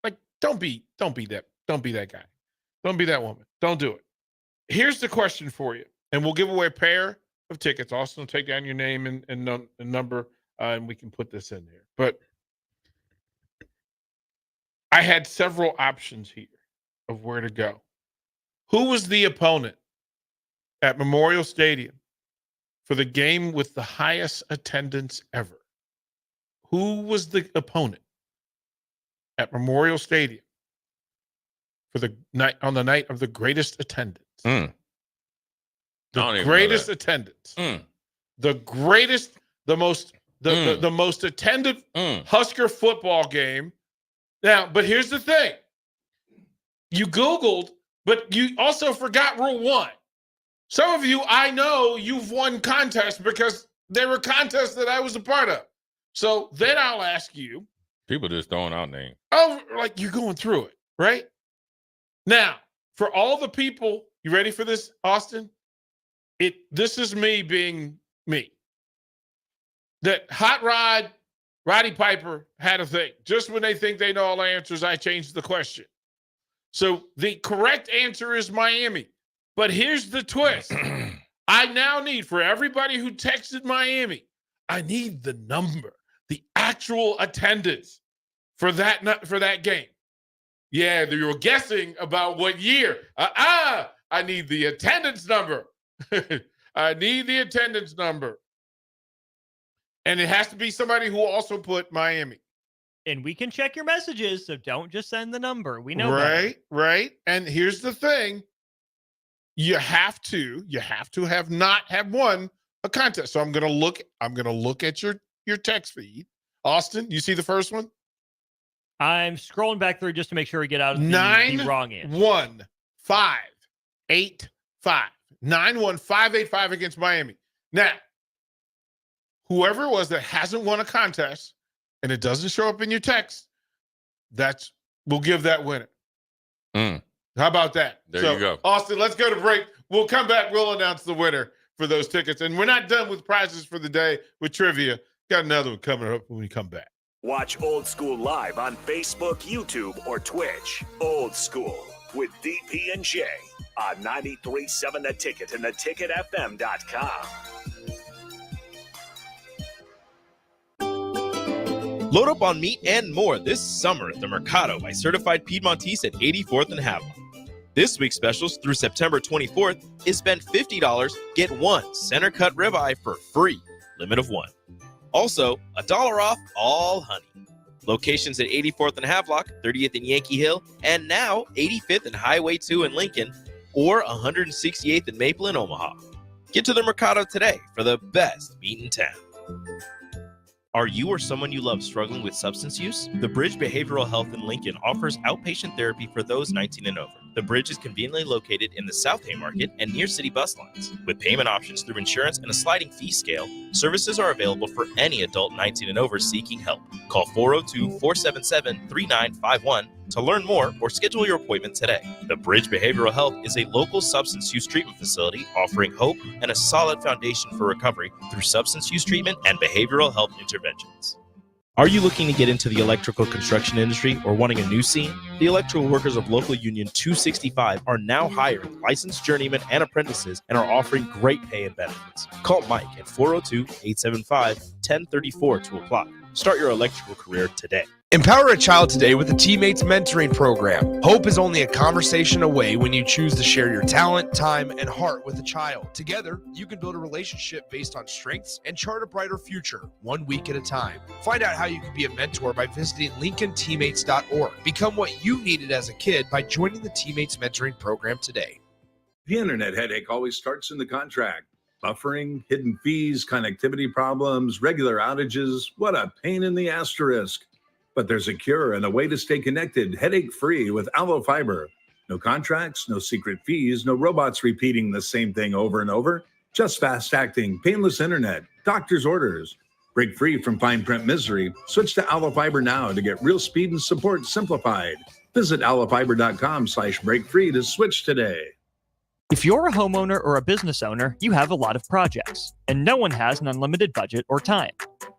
Like, don't be that guy. Don't be that woman. Don't do it. Here's the question for you. And we'll give away a pair of tickets. Austin will take down your name and number, and we can put this in there. But I had several options here of where to go. Who was the opponent at Memorial Stadium for the game with the highest attendance ever? Who was the opponent at Memorial Stadium for the night on the night of the greatest attendance? The greatest attendance. The greatest, the most attended Husker football game. Now, but here's the thing. You Googled, but you also forgot rule 1. Some of you, I know you've won contests because there were contests that I was a part of. So then I'll ask you. People just throwing out names. Oh, like you're going through it, right? Now, for all the people, you ready for this, Austin? This is me being me. That Hot Rod, Roddy Piper had a thing. Just when they think they know all the answers, I change the question. So the correct answer is Miami. But here's the twist. I now need, for everybody who texted Miami, I need the number, the actual attendance for that game. Yeah, you were guessing about what year. I need the attendance number. I need the attendance number. And it has to be somebody who also put Miami. And we can check your messages, so don't just send the number. We know Right. And here's the thing. You have to have won a contest. So I'm gonna look at your text feed. Austin, you see the first one? I'm scrolling back through just to make sure we get out of the wrong answer. 91585. 91585 against Miami. Now, whoever it was that hasn't won a contest and it doesn't show up in your text, we'll give that winner. How about that? There you go. Austin, let's go to break. We'll come back. We'll announce the winner for those tickets. And we're not done with prizes for the day with trivia. Got another one coming up when we come back. Watch Old School live on Facebook, YouTube, or Twitch. Old School with DP and J on 93.7 The Ticket and theticketfm.com. Load up on meat and more this summer at the Mercado by Certified Piedmontese at 84th and Haviland. This week's specials through September 24th is spend $50, get one center cut ribeye for free, limit of one. Also, $1 off all honey. Locations at 84th and Havelock, 30th and Yankee Hill, and now 85th and Highway 2 in Lincoln, or 168th and Maple in Omaha. Get to the Mercado today for the best meat in town. Are you or someone you love struggling with substance use? The Bridge Behavioral Health in Lincoln offers outpatient therapy for those 19 and over. The Bridge is conveniently located in the South Haymarket and near city bus lines. With payment options through insurance and a sliding fee scale, services are available for any adult 19 and over seeking help. Call 402-477-3951 to learn more or schedule your appointment today. The Bridge Behavioral Health is a local substance use treatment facility offering hope and a solid foundation for recovery through substance use treatment and behavioral health interventions. Are you looking to get into the electrical construction industry or wanting a new scene? The electrical workers of Local Union 265 are now hiring licensed journeymen and apprentices and are offering great pay and benefits. Call Mike at 402-875-1034 to apply. Start your electrical career today. Empower a child today with the Teammates Mentoring Program. Hope is only a conversation away when you choose to share your talent, time, and heart with a child. Together, you can build a relationship based on strengths and chart a brighter future, 1 week at a time. Find out how you can be a mentor by visiting LincolnTeammates.org. Become what you needed as a kid by joining the Teammates Mentoring Program today. The internet headache always starts in the contract. Buffering, hidden fees, connectivity problems, regular outages. What a pain in the asterisk. But there's a cure and a way to stay connected, headache-free with Allo Fiber. No contracts, no secret fees, no robots repeating the same thing over and over. Just fast-acting, painless internet, doctor's orders. Break free from fine print misery. Switch to Allo Fiber now to get real speed and support simplified. Visit allofiber.com/breakfree to switch today. If you're a homeowner or a business owner, you have a lot of projects, and no one has an unlimited budget or time.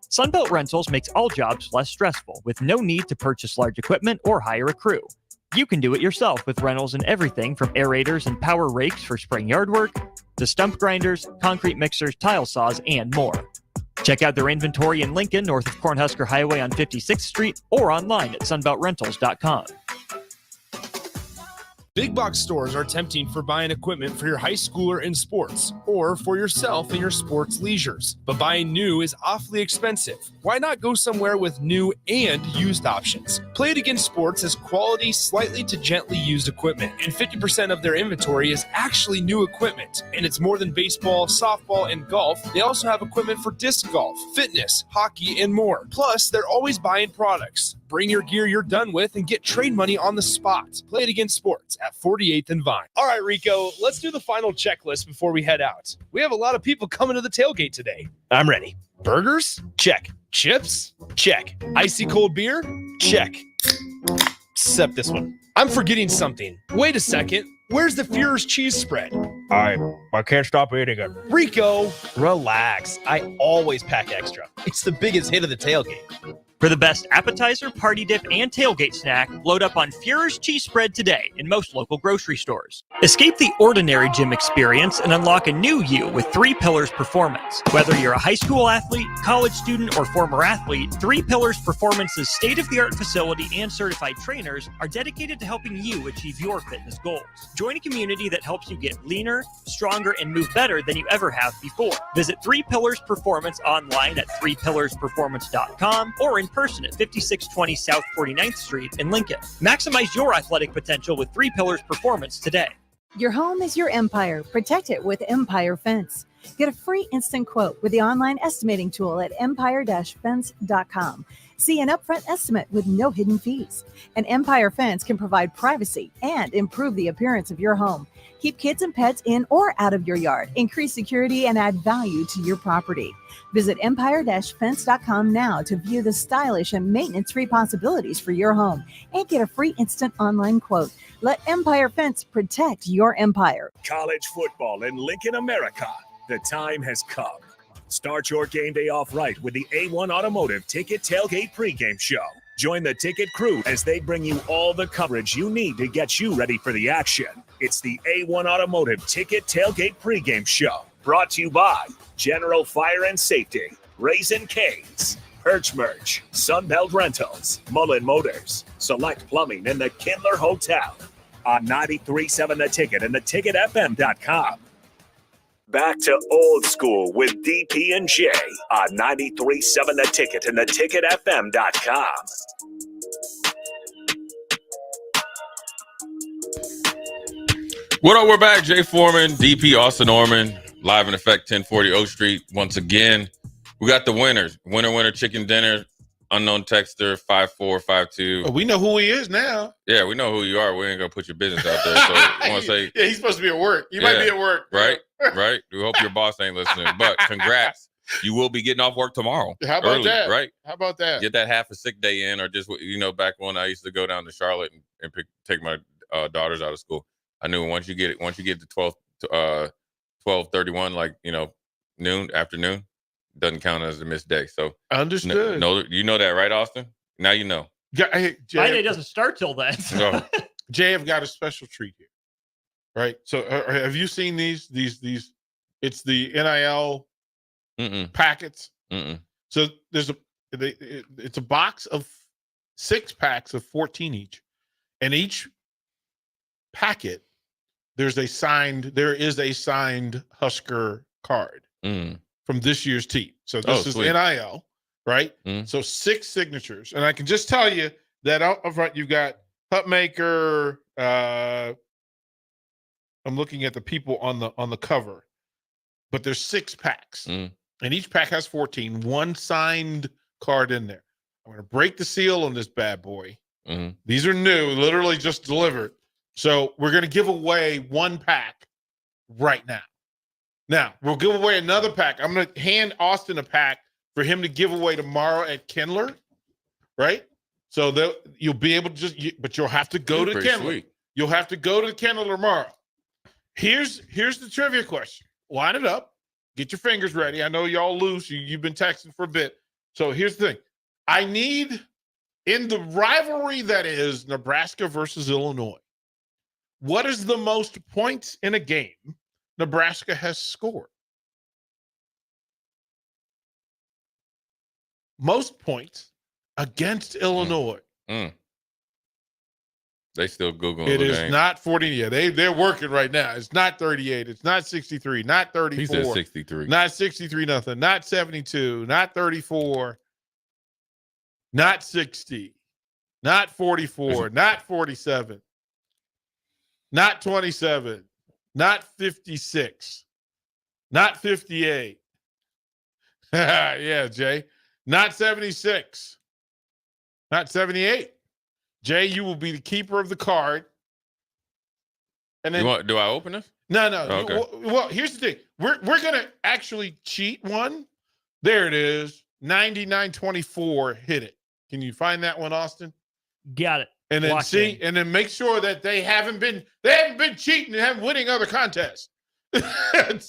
Sunbelt Rentals makes all jobs less stressful with no need to purchase large equipment or hire a crew. You can do it yourself with rentals and everything from aerators and power rakes for spring yard work to stump grinders, concrete mixers, tile saws, and more. Check out their inventory in Lincoln, north of Cornhusker Highway on 56th Street, or online at sunbeltrentals.com. Big box stores are tempting for buying equipment for your high schooler in sports or for yourself in your sports leisures. But buying new is awfully expensive. Why not go somewhere with new and used options? Play It Again Sports has quality, slightly to gently used equipment, and 50% of their inventory is actually new equipment. And it's more than baseball, softball, and golf. They also have equipment for disc golf, fitness, hockey, and more. Plus, they're always buying products. Bring your gear you're done with and get trade money on the spot. Play It Again Sports at 48th and Vine. All right, Rico, let's do the final checklist before we head out. We have a lot of people coming to the tailgate today. I'm ready. Burgers? Check. Chips? Check. Icy cold beer? Check. Except this one. I'm forgetting something. Wait a second. Where's the Führer's cheese spread? I can't stop eating it. Rico, relax. I always pack extra. It's the biggest hit of the tailgate. For the best appetizer, party dip, and tailgate snack, load up on Fuhrer's cheese spread today in most local grocery stores. Escape the ordinary gym experience and unlock a new you with 3 Pillars Performance. Whether you're a high school athlete, college student, or former athlete, 3 Pillars Performance's state-of-the-art facility and certified trainers are dedicated to helping you achieve your fitness goals. Join a community that helps you get leaner, stronger, and move better than you ever have before. Visit 3 Pillars Performance online at 3pillarsperformance.com or in person at 5620 South 49th Street in Lincoln. Maximize your athletic potential with 3 Pillars Performance today. Your home is your empire. Protect it with Empire Fence. Get a free instant quote with the online estimating tool at empire-fence.com. See an upfront estimate with no hidden fees. An Empire Fence can provide privacy and improve the appearance of your home. Keep kids and pets in or out of your yard. Increase security and add value to your property. Visit empire-fence.com now to view the stylish and maintenance-free possibilities for your home and get a free instant online quote. Let Empire Fence protect your empire. College football in Lincoln, America. The time has come. Start your game day off right with the A1 Automotive Ticket Tailgate pregame show. Join the ticket crew as they bring you all the coverage you need to get you ready for the action. It's the A1 Automotive Ticket Tailgate pregame show. Brought to you by General Fire and Safety, Raisin Canes, Perch Merch, Sunbelt Rentals, Mullen Motors, Select Plumbing, and the Kindler Hotel. On 93.7 The Ticket and theticketfm.com. Back to old school with DP and J on 93.7 The Ticket and theticketfm.com. What up? We're back. Jay Foreman, DP, Austin Norman, live in effect, 1040 O Street. Once again, we got the winners. Winner, chicken dinner. Unknown texter, 5452. Oh, we know who he is now. Yeah, we know who you are. We ain't gonna put your business out there. So I want to say, yeah, he's supposed to be at work. He might be at work, right? Right. We hope your boss ain't listening. But congrats, you will be getting off work tomorrow. How about early, that? Right? How about that? Get that half a sick day in, or just back when I used to go down to Charlotte and take my daughters out of school. I knew once you get to 12:31, like afternoon. Doesn't count as a missed day. So understood. No, you know that, right, Austin? Now you know. Yeah, hey, Jay, My day doesn't start till then. No. Jay have got a special treat here, right? So have you seen these? It's the NIL packets. So it's a box of 6 packs of 14 each, and each packet there is a signed Husker card. From this year's team. So this is sweet. NIL, right? So 6 signatures. And I can just tell you that out front you've got Pupmaker. I'm looking at the people on the cover, but there's 6 packs. And each pack has 14, one signed card in there. I'm going to break the seal on this bad boy. These are new, literally just delivered. So we're going to give away 1 pack right now. Now, we'll give away another pack. I'm going to hand Austin a pack for him to give away tomorrow at Kindler, right? So that you'll be able to but you'll have to go to Kindler. Sweet. You'll have to go to Kindler tomorrow. Here's the trivia question. Line it up. Get your fingers ready. I know y'all loose. You've been texting for a bit. So here's the thing. I need, in the rivalry that is Nebraska versus Illinois, what is the most points in a game Nebraska has scored? Most points against Illinois. They still Googling. It is not 40. Yeah, they're working right now. It's not 38. It's not 63. Not 34. He said 63. Not 63 nothing. Not 72. Not 34. Not 60. Not 44. Not 47. Not 27. Not 56. Not 58. Yeah, Jay. Not 76. Not 78. Jay, you will be the keeper of the card. And then do I open this? No. Oh, okay. Well, here's the thing. We're gonna actually cheat one. There it is. 99-24. Hit it. Can you find that one, Austin? Got it. And then and then make sure that they haven't been cheating and haven't winning other contests. And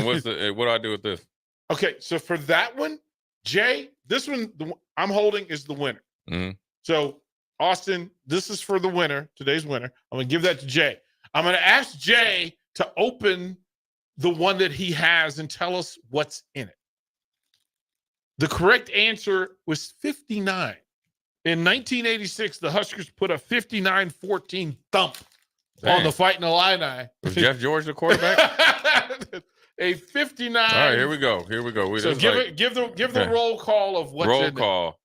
what do I do with this? Okay, so for that one, Jay, this one I'm holding is the winner. Mm-hmm. So, Austin, this is for the winner, today's winner. I'm going to give that to Jay. I'm going to ask Jay to open the one that he has and tell us what's in it. The correct answer was 59. In 1986, the Huskers put a 59-14 thump on the Fighting Illini. Was Jeff George the quarterback? A 59. All right, here we go. So give the roll call of what's roll in call.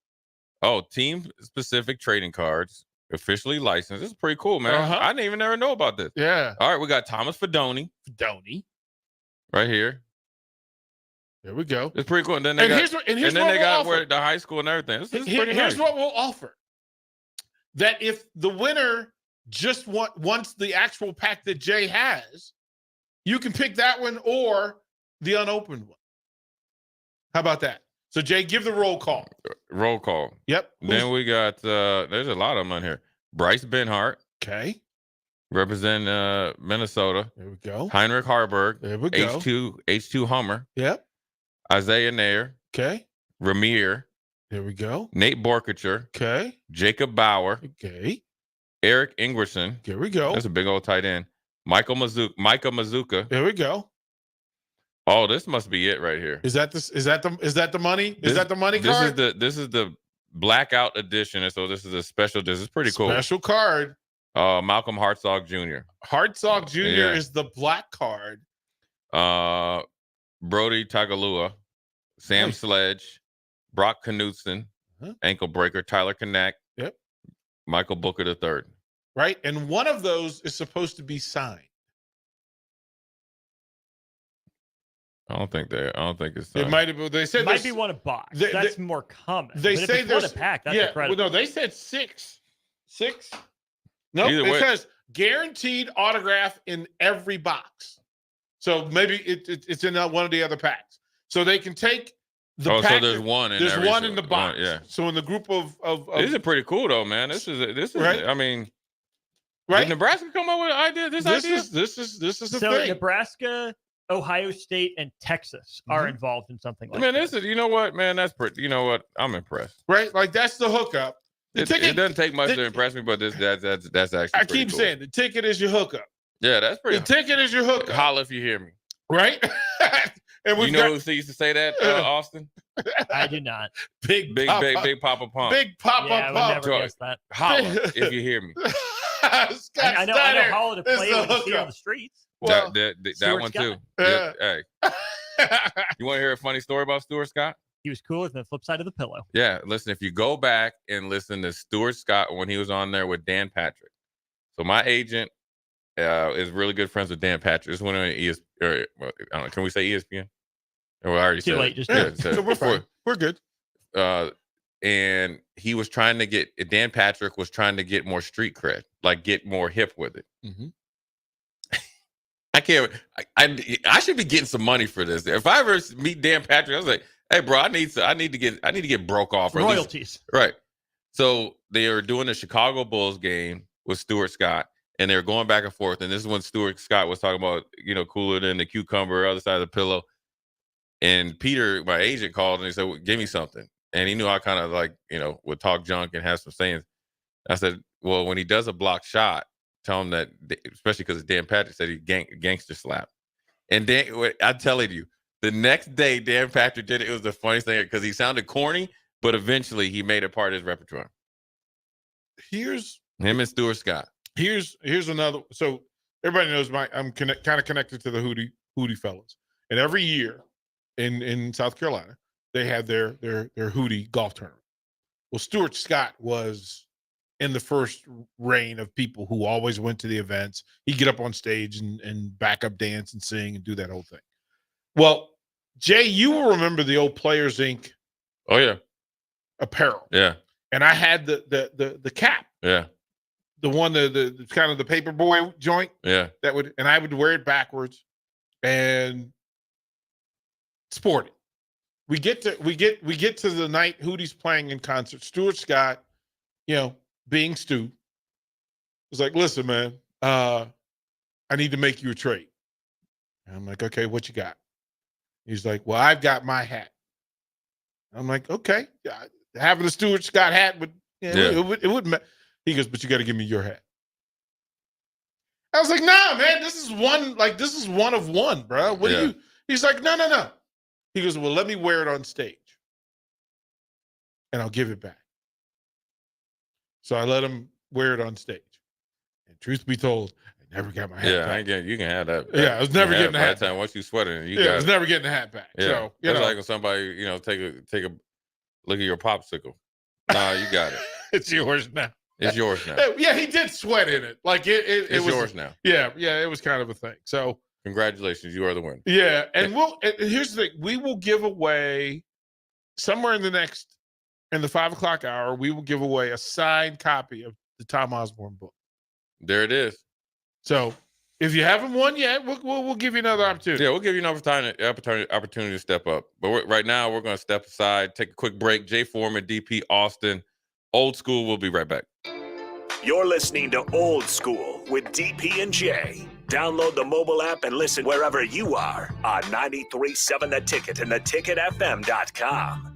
Oh, team-specific trading cards, officially licensed. This is pretty cool, man. Uh-huh. I didn't even ever know about this. Yeah. All right, we got Thomas Fedoni. Right here. There we go. It's pretty cool. And then they got where the high school and everything. This is pretty Here's nice. what we'll offer. That if the winner just wants the actual pack that Jay has, you can pick that one or the unopened one. How about that? So, Jay, give the roll call. Roll call. Yep. Then we got, there's a lot of them on here. Bryce Benhart. Okay. Represent Minnesota. There we go. Heinrich Harburg. There we go. H2 Hummer. Yep. Isaiah Nair. Okay. Ramir. There we go. Nate Borkacher. Okay. Jacob Bauer. Okay. Eric Ingerson. There we go. That's a big old tight end. Micah Mazuka. There we go. Oh, this must be it right here. Is that the money? Is that the money card? This is the blackout edition, and so this is a special. This is pretty cool. Special card. Malcolm Hartzog Jr. Hartzog Jr. is the black card. Brody Tagalua, Sam Sledge, Brock Knudsen, ankle breaker, Tyler Knack. Yep. Michael Booker III. Right, and one of those is supposed to be signed. I don't think it's. It might have. They said it might be one a box. That's more common. They but say if it's there's one a pack. That's incredible. Well, no, they said six. No, it says guaranteed autograph in every box. So maybe it's in one of the other packs. So they can take the pack. So there's one in there's one in the box. Yeah. So in the group of these are pretty cool though, man. This is right. I mean, right? Did Nebraska come up with an idea? This idea. This is the so thing. Nebraska, Ohio State, and Texas are involved in something like man, this. You know what, man? That's pretty. You know what? I'm impressed. Right? Like that's the hookup. It doesn't take much to impress me, but that's actually. I keep saying the ticket is your hookup. Yeah, that's pretty. The ticket is your hookup. Holla if you hear me. Right? And you know who used to say that, Austin? I do not. Big Papa Pump. Big Papa Pump. I would never guess that. Holla if you hear me. I know Holla to play when you see on the streets. Well, that one too. Yeah. Hey, you want to hear a funny story about Stuart Scott? He was cooler than the flip side of the pillow. Yeah, listen, if you go back and listen to Stuart Scott when he was on there with Dan Patrick. So my agent is really good friends with Dan Patrick. This one on ESPN. I don't know, can we say ESPN? Well, I already Too said late. it. Just so we're fine. We're good. And he was trying to get Dan Patrick was trying to get more street cred, like get more hip with it. Mm-hmm. I can't. I should be getting some money for this. If I ever meet Dan Patrick, I was like, "Hey, bro, I need to get broke off or royalties." Right. So they were doing the Chicago Bulls game with Stuart Scott, and they were going back and forth. And this is when Stuart Scott was talking about, cooler than the cucumber, other side of the pillow. And Peter, my agent, called and he said, well, "Give me something." And he knew I kind of would talk junk and have some sayings. I said, "Well, when he does a block shot, tell him that, especially because Dan Patrick said he gangster slap." And I'm telling you, the next day Dan Patrick did it. It was the funniest thing because he sounded corny, but eventually he made it part of his repertoire. Here's him and Stuart Scott. Here's another. So everybody knows I'm kind of connected to the Hootie fellas, and every year in South Carolina they have their Hootie golf tournament. Well, Stuart Scott was in the first reign of people who always went to the events. He'd get up on stage and back up dance and sing and do that whole thing. Well, Jay, you will remember the old Players Inc. Oh yeah, apparel. Yeah, and I had the cap. Yeah, the one the kind of the paper boy joint. Yeah, and I would wear it backwards and sport it. We get to the night Hootie's playing in concert. Stuart Scott, being Stu, was like, "Listen, man, I need to make you a trade." And I'm like, "Okay, what you got?" He's like, "Well, I've got my hat. I'm like, okay, yeah, having a Stuart Scott hat would, it wouldn't. He goes, but you got to give me your hat. I was like, nah, man, this is one of one, bro. What do you? He's like, no. He goes, well, let me wear it on stage, and I'll give it back. So I let him wear it on stage. And truth be told, I never got my hat back. You can have that. Yeah, I was never getting the hat back. Once you sweat it, I was never getting the hat back. Yeah. So That's like when somebody, take a look at your popsicle. Nah, you got it. It's yours now. It's yours now. Yeah, he did sweat in it. Like it It's was yours now. Yeah, it was kind of a thing. So congratulations, you are the winner. Yeah, and here's the thing: we will give away somewhere in the 5 o'clock hour. We will give away a signed copy of the Tom Osborne book. There it is. So if you haven't won yet, we'll give you another opportunity. Yeah, we'll give you another opportunity to step up. But right now, we're going to step aside, take a quick break. Jay Foreman, DP Austin, Old School. We'll be right back. You're listening to Old School with DP and J. Download the mobile app and listen wherever you are on 93.7 The Ticket and theticketfm.com.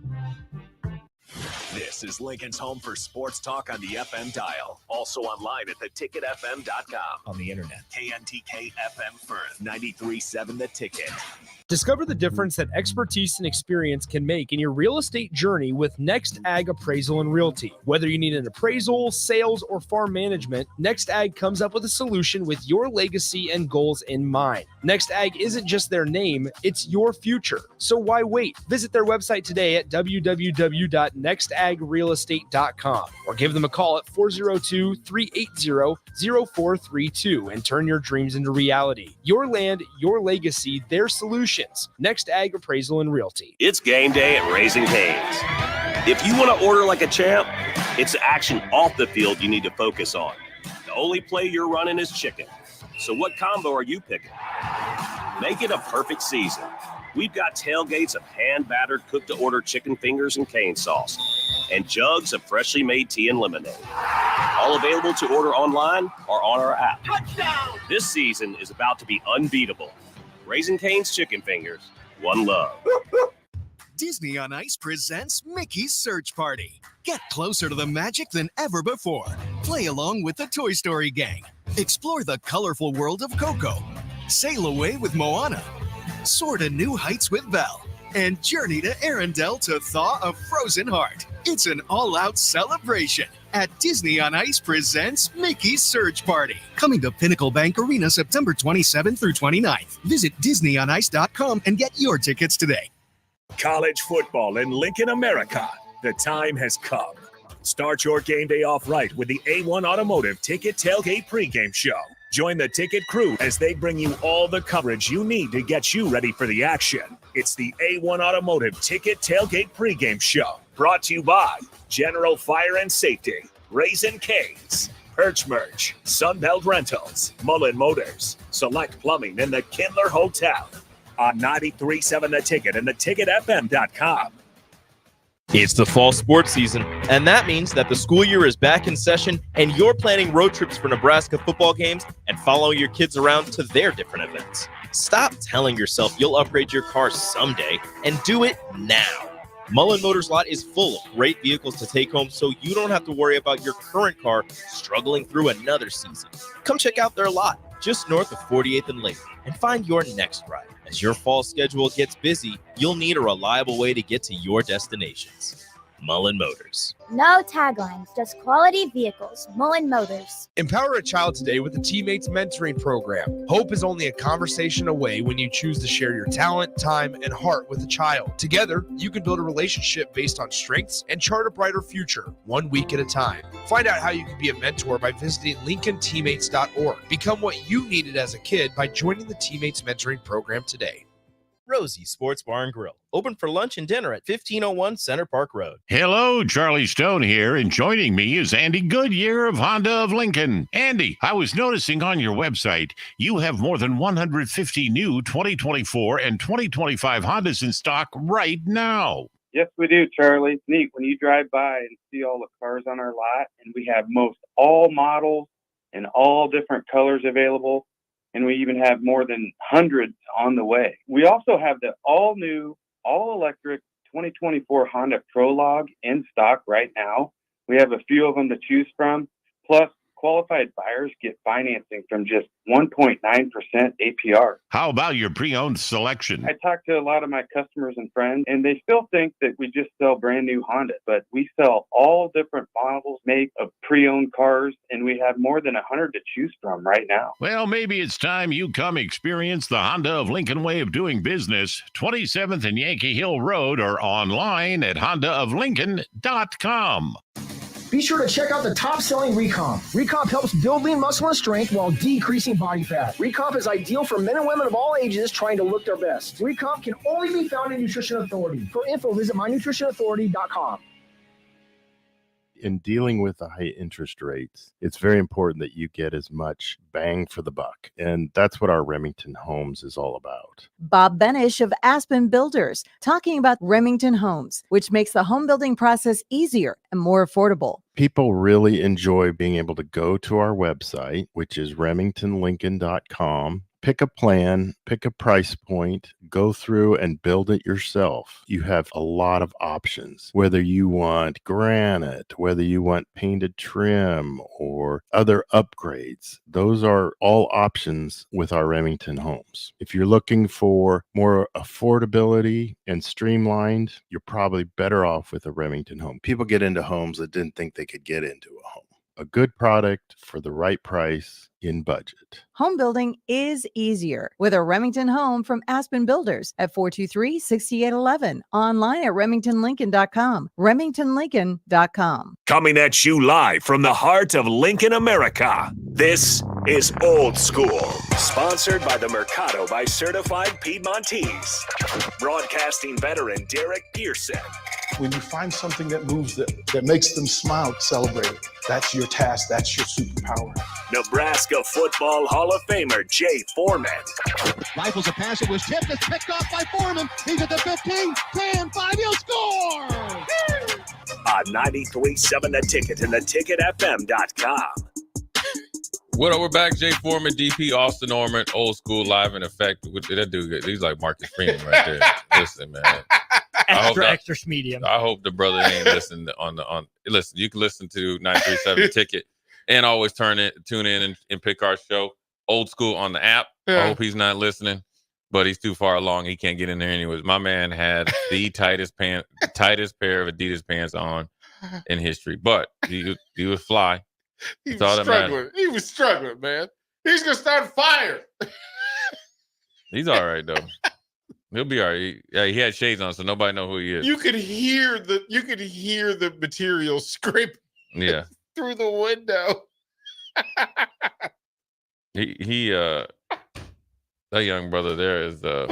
This is Lincoln's home for sports talk on the FM dial. Also online at theticketfm.com. On the internet. KNTK FM Firth, 93.7 The Ticket. Discover the difference that expertise and experience can make in your real estate journey with Next Ag Appraisal and Realty. Whether you need an appraisal, sales, or farm management, Next Ag comes up with a solution with your legacy and goals in mind. Next Ag isn't just their name, it's your future. So why wait? Visit their website today at www.nextagrealestate.com or give them a call at 402-380-0432 and turn your dreams into reality. Your land, your legacy, their solutions. Next Ag Appraisal and Realty. It's game day at Raising Cane's. If you want to order like a champ, it's the action off the field you need to focus on. The only play you're running is chicken. So what combo are you picking? Make it a perfect season. We've got tailgates of hand-battered, cooked-to-order chicken fingers and cane sauce, and jugs of freshly made tea and lemonade. All available to order online or on our app. Touchdown! This season is about to be unbeatable. Raising Cane's Chicken Fingers. One love. Disney on Ice presents Mickey's Search Party. Get closer to the magic than ever before. Play along with the Toy Story gang. Explore the colorful world of Coco. Sail away with Moana. Soar to new heights with Belle. And journey to Arendelle to thaw a frozen heart. It's an all-out celebration at Disney on Ice presents Mickey's Surge Party. Coming to Pinnacle Bank Arena September 27th through 29th. Visit DisneyOnIce.com and get your tickets today. College football in Lincoln, America. The time has come. Start your game day off right with the A1 Automotive Ticket Tailgate pregame show. Join the Ticket crew as they bring you all the coverage you need to get you ready for the action. It's the A1 Automotive Ticket Tailgate pregame show. Brought to you by General Fire and Safety, Raising Cane's, Perch Merch, Sunbelt Rentals, Mullen Motors, Select Plumbing, and the Kindler Hotel. On 93.7 The Ticket and theticketfm.com. It's the fall sports season, and that means that the school year is back in session and you're planning road trips for Nebraska football games and following your kids around to their different events. Stop telling yourself you'll upgrade your car someday and do it now. Mullen Motors lot is full of great vehicles to take home so you don't have to worry about your current car struggling through another season. Come check out their lot just north of 48th and Lake and find your next ride. As your fall schedule gets busy, you'll need a reliable way to get to your destinations. Mullen Motors. No taglines, just quality vehicles. Mullen Motors. Empower a child today with the Teammates Mentoring Program. Hope is only a conversation away when you choose to share your talent, time, and heart with a child. Together, you can build a relationship based on strengths and chart a brighter future, 1 week at a time. Find out how you can be a mentor by visiting LincolnTeammates.org. Become what you needed as a kid by joining the Teammates Mentoring Program today. Rosie Sports Bar and Grill, open for lunch and dinner at 1501 Center Park Road. Hello, Charlie Stone here, and joining me is Andy Goodyear of Honda of Lincoln. Andy, I was noticing on your website, you have more than 150 new 2024 and 2025 Hondas in stock right now. Yes, we do, Charlie. It's neat when you drive by and see all the cars on our lot, and we have most all models and all different colors available. And we even have more than hundreds on the way. We also have the all-new, all-electric 2024 Honda Prologue in stock right now. We have a few of them to choose from. Plus, qualified buyers get financing from just 1.9% APR. How about your pre-owned selection? I talk to a lot of my customers and friends, and they still think that we just sell brand new Honda, but we sell all different models, make of pre-owned cars, and we have more than 100 to choose from right now. Well, maybe it's time you come experience the Honda of Lincoln way of doing business. 27th and Yankee Hill Road, or online at hondaoflincoln.com. Be sure to check out the top-selling Recomp. Recomp helps build lean muscle and strength while decreasing body fat. Recomp is ideal for men and women of all ages trying to look their best. Recomp can only be found in Nutrition Authority. For info, visit mynutritionauthority.com. In dealing with the high interest rates, it's very important that you get as much bang for the buck. And that's what our Remington Homes is all about. Bob Benish of Aspen Builders, talking about Remington Homes, which makes the home building process easier and more affordable. People really enjoy being able to go to our website, which is remingtonlincoln.com, pick a plan, pick a price point, go through and build it yourself. You have a lot of options, whether you want granite, whether you want painted trim or other upgrades. Those are all options with our Remington Homes. If you're looking for more affordability and streamlined, you're probably better off with a Remington Home. People get into homes that didn't think they could get into a home. A good product for the right price in budget. Home building is easier with a Remington Home from Aspen Builders at 423-6811. Online at remingtonlincoln.com. remingtonlincoln.com. Coming at you live from the heart of Lincoln, America. This is Old School, sponsored by the Mercado by Certified Piedmontese. Broadcasting veteran Derek Pearson. When you find something that moves them, that makes them smile, celebrate it. That's your task. That's your superpower. Nebraska Football Hall of Famer Jay Foreman. Rifles a pass. It was tipped. It's picked off by Foreman. He's at the 15, 10, 5. He'll score! On 93.7 The Ticket and theticketfm.com. What up? We're back. Jay Foreman, DP, Austin Norman, Old School, live in effect. What did that dude? He's like Marcus Freeman right there. Listen, man. Extra medium. I hope the brother ain't listening on. Listen, you can listen to 937 The Ticket and always tune in and pick our show. Old School on the app. Yeah. I hope he's not listening, but he's too far along. He can't get in there anyways. My man had the tightest pair of Adidas pants on in history, but he was fly. He was struggling, man. He's gonna start a fire. He's all right though. He'll be all right. He had shades on, so nobody know who he is. You could hear the material scrape through the window. he that young brother there is that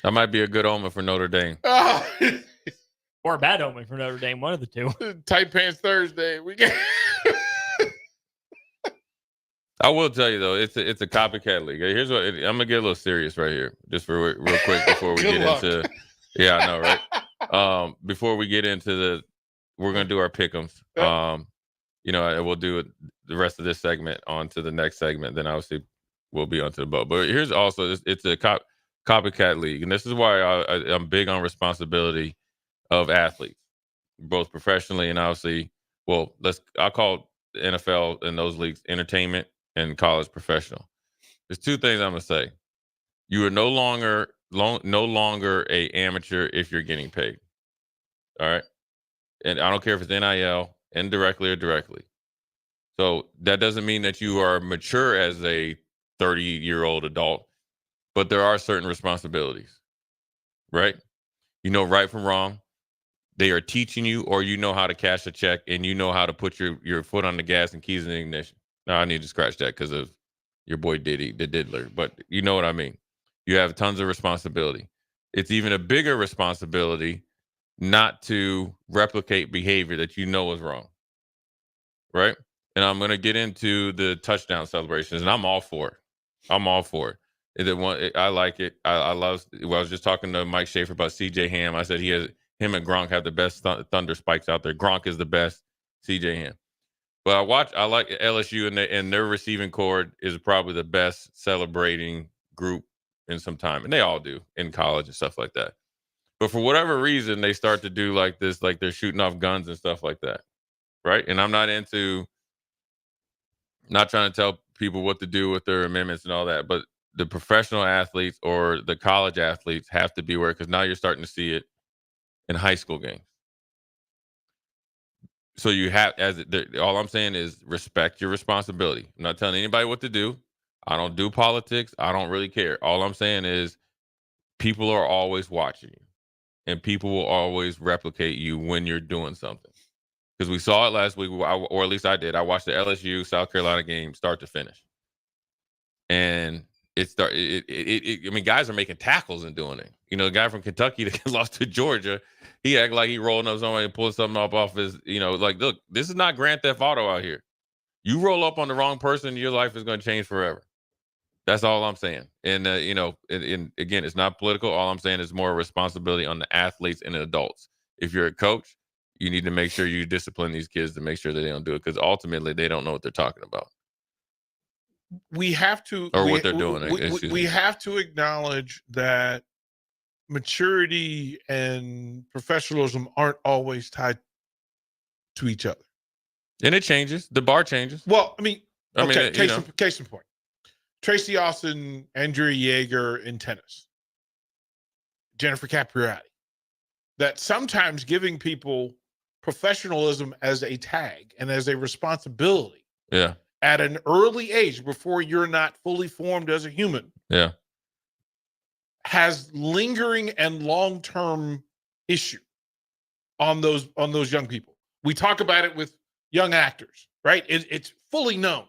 might be a good omen for Notre Dame. Or a bad omen for Notre Dame, one of the two. Tight Pants Thursday. We get. I will tell you though, it's a copycat league. Here's what I'm gonna get a little serious right here, just for real quick before we get into. Yeah, I know, right? Before we get into we're gonna do our pick'ems. We'll do the rest of this segment on to the next segment. Then obviously we'll be onto the boat. But here's also it's a copycat league, and this is why I'm big on responsibility of athletes, both professionally and obviously. Well, I'll call the NFL and those leagues entertainment and college professional. There's two things I'm gonna say. You are no longer a amateur if you're getting paid. All right, and I don't care if it's NIL, indirectly or directly. So that doesn't mean that you are mature as a 30-year-old adult, but there are certain responsibilities, right? You know right from wrong. They are teaching you, or you know how to cash a check, and you know how to put your foot on the gas and keys in the ignition. Now, I need to scratch that because of your boy Diddy, the diddler. But you know what I mean. You have tons of responsibility. It's even a bigger responsibility not to replicate behavior that you know is wrong, right? And I'm going to get into the touchdown celebrations, and I'm all for it. I'm all for it. I like it. I love. Well, I was just talking to Mike Schaefer about CJ Ham. I said him and Gronk have the best thunder spikes out there. Gronk is the best. CJ Ham. But I like LSU and their receiving corps is probably the best celebrating group in some time, and they all do in college and stuff like that. But for whatever reason, they start to do like this, like they're shooting off guns and stuff like that, right? And I'm not trying to tell people what to do with their amendments and all that, but the professional athletes or the college athletes have to be aware, because now you're starting to see it in high school games. So you have, all I'm saying is respect your responsibility. I'm not telling anybody what to do. I don't do politics. I don't really care. All I'm saying is people are always watching you, and people will always replicate you when you're doing something. Because we saw it last week, or at least I did. I watched the LSU South Carolina game start to finish, and I mean, guys are making tackles and doing it. You know, the guy from Kentucky that lost to Georgia, he acted like he rolling up somebody and pulling something off his, like, look, this is not Grand Theft Auto out here. You roll up on the wrong person, your life is going to change forever. That's all I'm saying. And, and again, it's not political. All I'm saying is more responsibility on the athletes and the adults. If you're a coach, you need to make sure you discipline these kids to make sure that they don't do it, because ultimately they don't know what they're talking about. We have to, or what they're doing. We have to acknowledge that maturity and professionalism aren't always tied to each other. And it changes. The bar changes. Well, case in point. Tracy Austin, Andrea Yeager in tennis. Jennifer Capriati. That sometimes giving people professionalism as a tag and as a responsibility. Yeah. At an early age, before you're not fully formed as a human, has lingering and long-term issue on those young people. We talk about it with young actors, right? It's fully known,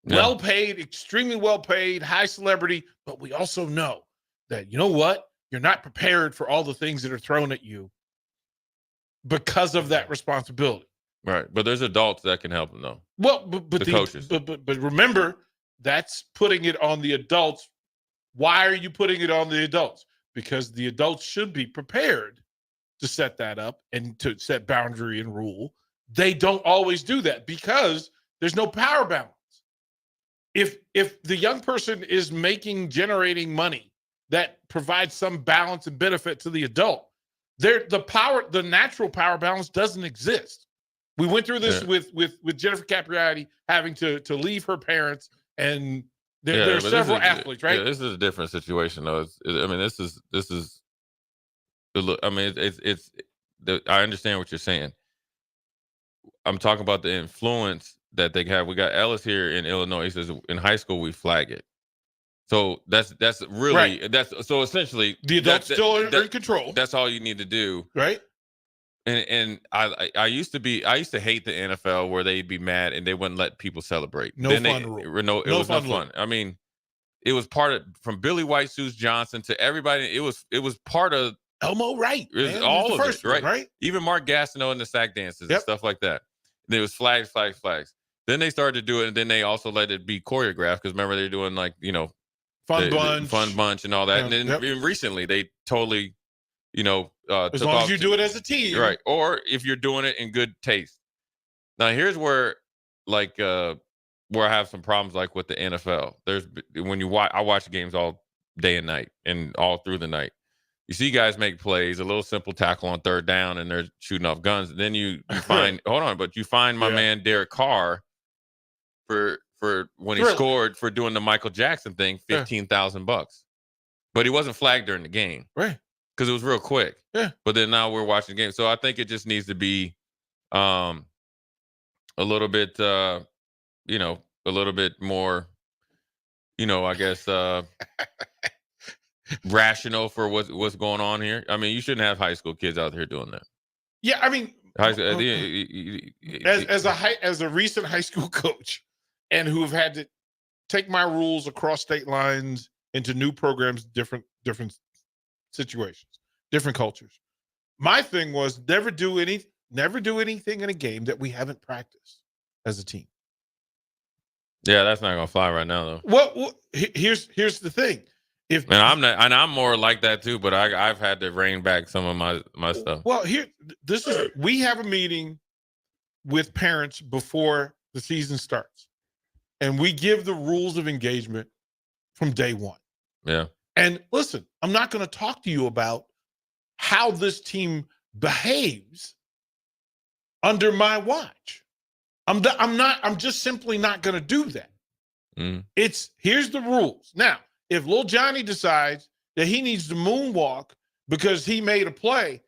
well paid, extremely well paid, high celebrity. But we also know that, you know what? You're not prepared for all the things that are thrown at you because of that responsibility. Right, but there's adults that can help them, though. Well, but the coaches. But remember, that's putting it on the adults. Why are you putting it on the adults? Because the adults should be prepared to set that up and to set boundary and rule. They don't always do that because there's no power balance. If the young person is generating money that provides some balance and benefit to the adult, the natural power balance doesn't exist. We went through this with Jennifer Capriati having to leave her parents, and there are several athletes, right? Yeah, this is a different situation, though. I understand what you're saying. I'm talking about the influence that they have. We got Ellis here in Illinois. He says in high school we flag it. So that's really right. So essentially the adults still are in control. That's all you need to do, right? And I used to hate the NFL where they'd be mad and they wouldn't let people celebrate. It was no fun. I mean, it was part of, from Billy White, Suze Johnson to everybody. It was part of Elmo Wright. It was all of it, right? Even Mark Gastineau and the sack dances and stuff like that. And it was flags. Then they started to do it, and then they also let it be choreographed, because remember they're doing Fun Bunch and all that. And then recently they totally. As long as you do it as a team, right? Or if you're doing it in good taste. Now, here's where, where I have some problems, like with the NFL. I watch games all day and night, and all through the night. You see guys make plays, a little simple tackle on third down, and they're shooting off guns. And then you find, you find my man Derek Carr for when he scored for doing the Michael Jackson thing, $15,000, but he wasn't flagged during the game, right? Because it was real quick. Yeah. But then now we're watching the game. So I think it just needs to be a little bit, a little bit more, I guess, rational for what's going on here. I mean, you shouldn't have high school kids out here doing that. Yeah, I mean, as a recent high school coach, and who have had to take my rules across state lines into new programs, different situations, different cultures. My thing was never do anything in a game that we haven't practiced as a team. Yeah, that's not gonna fly right now, though. Well, here's the thing. I'm more like that too, but I've had to rein back some of my stuff. Well, we have a meeting with parents before the season starts, and we give the rules of engagement from day one. Yeah. And listen, I'm not going to talk to you about how this team behaves under my watch. I'm just simply not going to do that. Here's the rules. Now, if Lil Johnny decides that he needs to moonwalk because he made a play,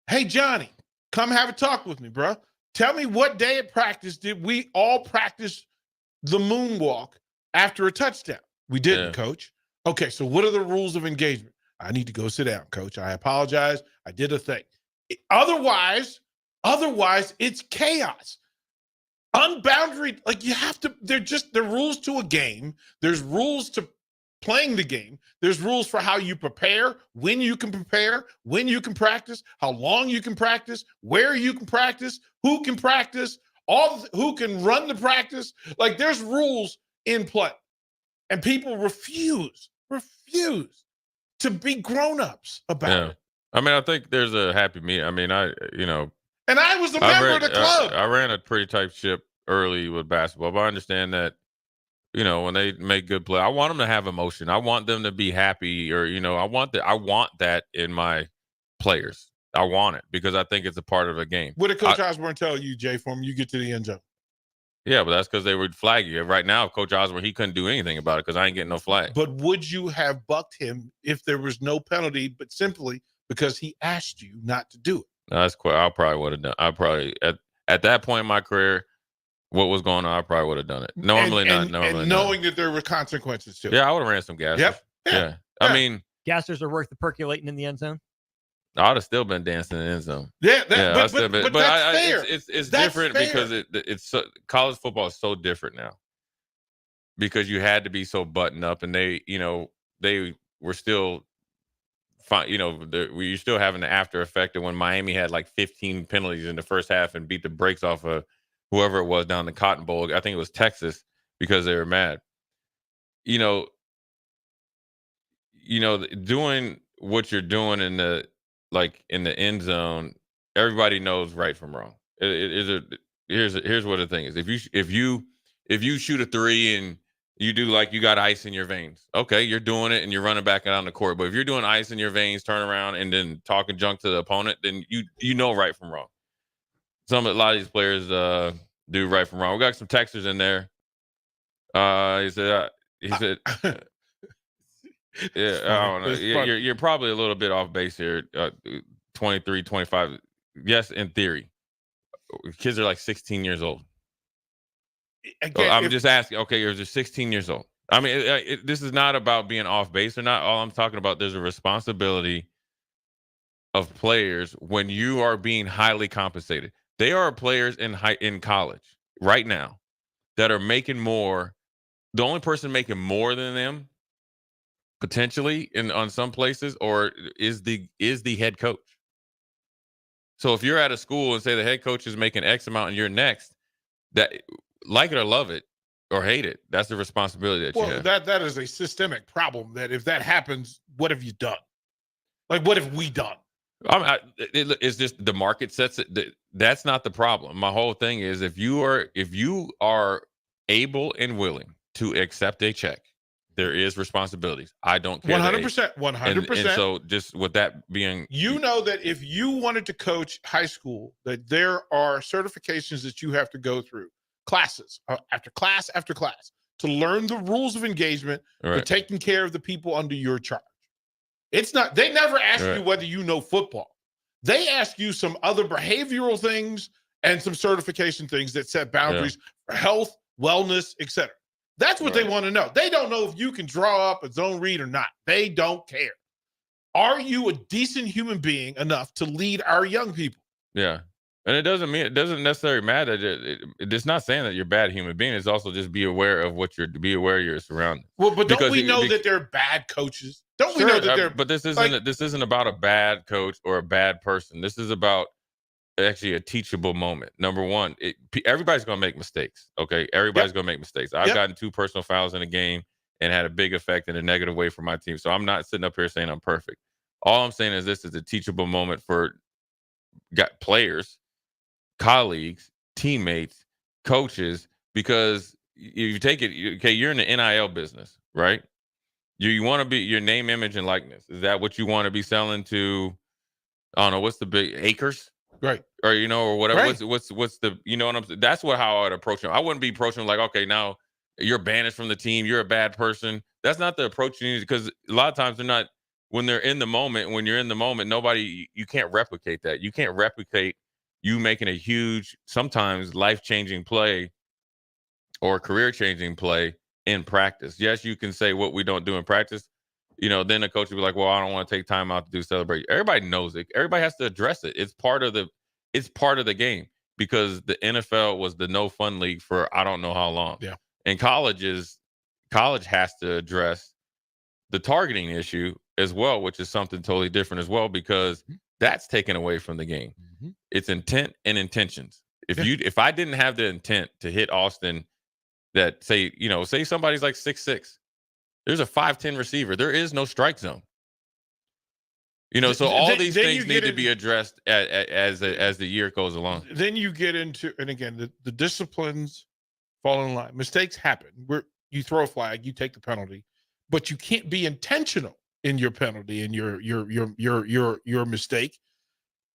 hey, Johnny, come have a talk with me, bro. Tell me what day at practice did we all practice the moonwalk after a touchdown? We didn't, Coach. Okay, so what are the rules of engagement? I need to go sit down, Coach. I apologize. I did a thing. Otherwise, it's chaos. Unboundaried, like you have to, there are rules to a game. There's rules to playing the game. There's rules for how you prepare, when you can prepare, when you can practice, how long you can practice, where you can practice, who can practice, who can run the practice. Like there's rules in play. And people refuse to be grown-ups about it. I mean, I think there's a happy medium. I mean, and I was a member of the club. I ran a pretty tight ship early with basketball, but I understand that, when they make good play, I want them to have emotion. I want them to be happy, or, I want that in my players. I want it because I think it's a part of a game. What did Coach Osborne tell you, Jay, from you get to the end zone? Yeah, but that's because they would flag you. Right now, Coach Osborne, he couldn't do anything about it because I ain't getting no flag. But would you have bucked him if there was no penalty, but simply because he asked you not to do it? No, that's quite. I probably would have done. I probably at that point in my career, what was going on, I probably would have done it. Normally not. And knowing that there were consequences to it. Yeah, I would have ran some gassers. Yep. Yeah. I mean, gassers are worth the percolating in the end zone. I would have still been dancing in the end zone. Yeah, but that's fair. It's That's different fair. because it's college football is so different now because you had to be so buttoned up, and they were still fine. You're still having the after effect of when Miami had like 15 penalties in the first half and beat the brakes off of whoever it was down the Cotton Bowl. I think it was Texas because they were mad. Doing what you're doing in the end zone, everybody knows right from wrong. Here's what the thing is. If you shoot a three and you do like you got ice in your veins, okay, you're doing it and you're running back down the court. But if you're doing ice in your veins, turn around and then talking junk to the opponent, then you know right from wrong. A lot of these players do right from wrong. We got some texters in there. He said. Yeah, I don't know. You're probably a little bit off base here. 23, 25. Yes, in theory. Kids are like 16 years old. Again, I'm just asking. Okay, you're just 16 years old. I mean, this is not about being off base or not. All I'm talking about, there's a responsibility of players when you are being highly compensated. They are players in college right now that are making more. The only person making more than them potentially on some places or is the head coach. So if you're at a school and say the head coach is making X amount and you're next, that like it or love it or hate it, that's the responsibility that you have. That is a systemic problem that if that happens, what have you done? Like, what have we done? It's just the market sets it. That's not the problem. My whole thing is if you are able and willing to accept a check, there is responsibilities. I don't care. 100%. 100%. And so just with that being... that if you wanted to coach high school, that there are certifications that you have to go through, classes after class after class, to learn the rules of engagement for taking care of the people under your charge. It's not... They never ask you whether you know football. They ask you some other behavioral things and some certification things that set boundaries for health, wellness, etc. That's what they want to know. They don't know if you can draw up a zone read or not. They don't care. Are you a decent human being enough to lead our young people? Yeah. And it doesn't necessarily matter. It's not saying that you're a bad human being. It's also just be aware of be aware of your surroundings. Well, but don't we know that they're bad coaches? Don't we know that they're... But this isn't about a bad coach or a bad person. This is about actually a teachable moment. Number one, everybody's going to make mistakes. Okay. Everybody's going to make mistakes. I've gotten 2 personal fouls in a game and had a big effect in a negative way for my team. So I'm not sitting up here saying I'm perfect. All I'm saying is this is a teachable moment for players, colleagues, teammates, coaches, because if you take it, okay, you're in the NIL business, right? You want to be your name, image, and likeness. Is that what you want to be selling to? I don't know. What's the big acres? Right. Or, or whatever. Right. What's the, what I'm saying? That's how I would approach him. I wouldn't be approaching him like, okay, now you're banished from the team. You're a bad person. That's not the approach you need, because a lot of times they're not, when you're in the moment, you can't replicate that. You can't replicate you making a huge, sometimes life-changing play or career-changing play in practice. Yes, you can say what we don't do in practice. Then the coach will be like, well, I don't want to take time out to do celebrate. Everybody knows it. Everybody has to address it. It's part of the game, because the NFL was the no fun league for I don't know how long. Yeah. And college has to address the targeting issue as well, which is something totally different as well, because that's taken away from the game. Mm-hmm. It's intent and intentions. If I didn't have the intent to hit Austin, that say somebody's like 6'6", there's a 5'10" receiver. There is no strike zone. So all these things need to be addressed as the year goes along. Then you get into, and again, the disciplines fall in line. Mistakes happen. You throw a flag, you take the penalty, but you can't be intentional in your penalty and your mistake.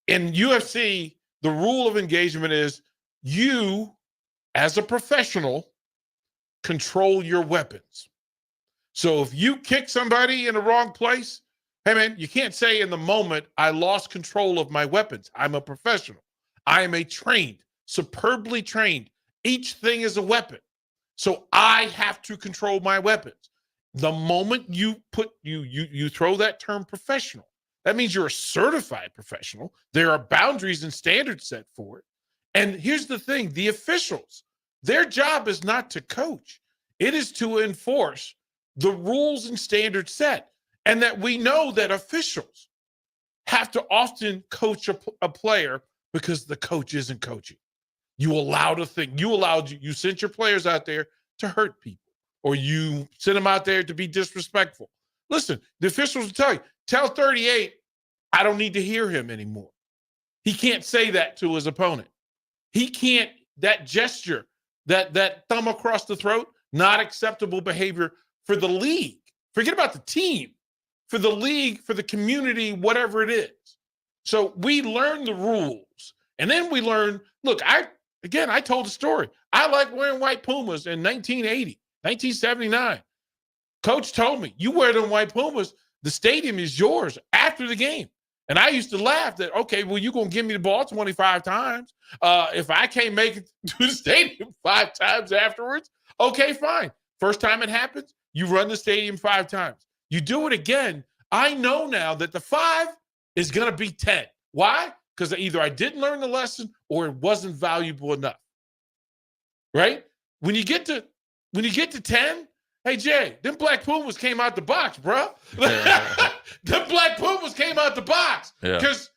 In UFC, the rule of engagement is you, as a professional, control your weapons. So if you kick somebody in the wrong place, hey man, you can't say in the moment, I lost control of my weapons. I'm a professional. I am superbly trained. Each thing is a weapon. So I have to control my weapons. The moment you throw that term professional, that means you're a certified professional. There are boundaries and standards set for it. And here's the thing, the officials, their job is not to coach. It is to enforce the rules and standards set. And that we know that officials have to often coach a player because the coach isn't coaching. You sent your players out there to hurt people, or you sent them out there to be disrespectful. Listen, the officials will tell you, tell 38, I don't need to hear him anymore. He can't say that to his opponent. He can't, that gesture, that thumb across the throat, not acceptable behavior for the league. Forget about the team. For the league, for the community, whatever it is. So we learn the rules. And then we learn, look, I told the story. I like wearing white Pumas in 1980, 1979. Coach told me, you wear them white Pumas, the stadium is yours after the game. And I used to laugh that, okay, well, you're going to give me the ball 25 times. If I can't make it to the stadium 5 times afterwards, okay, fine. First time it happens, you run the stadium 5 times. You do it again. I know now that the 5 is going to be 10. Why? Because either I didn't learn the lesson or it wasn't valuable enough. Right? When you get to 10, hey Jay, them black Pumas came out the box, bro. Them black Pumas came out the box. Because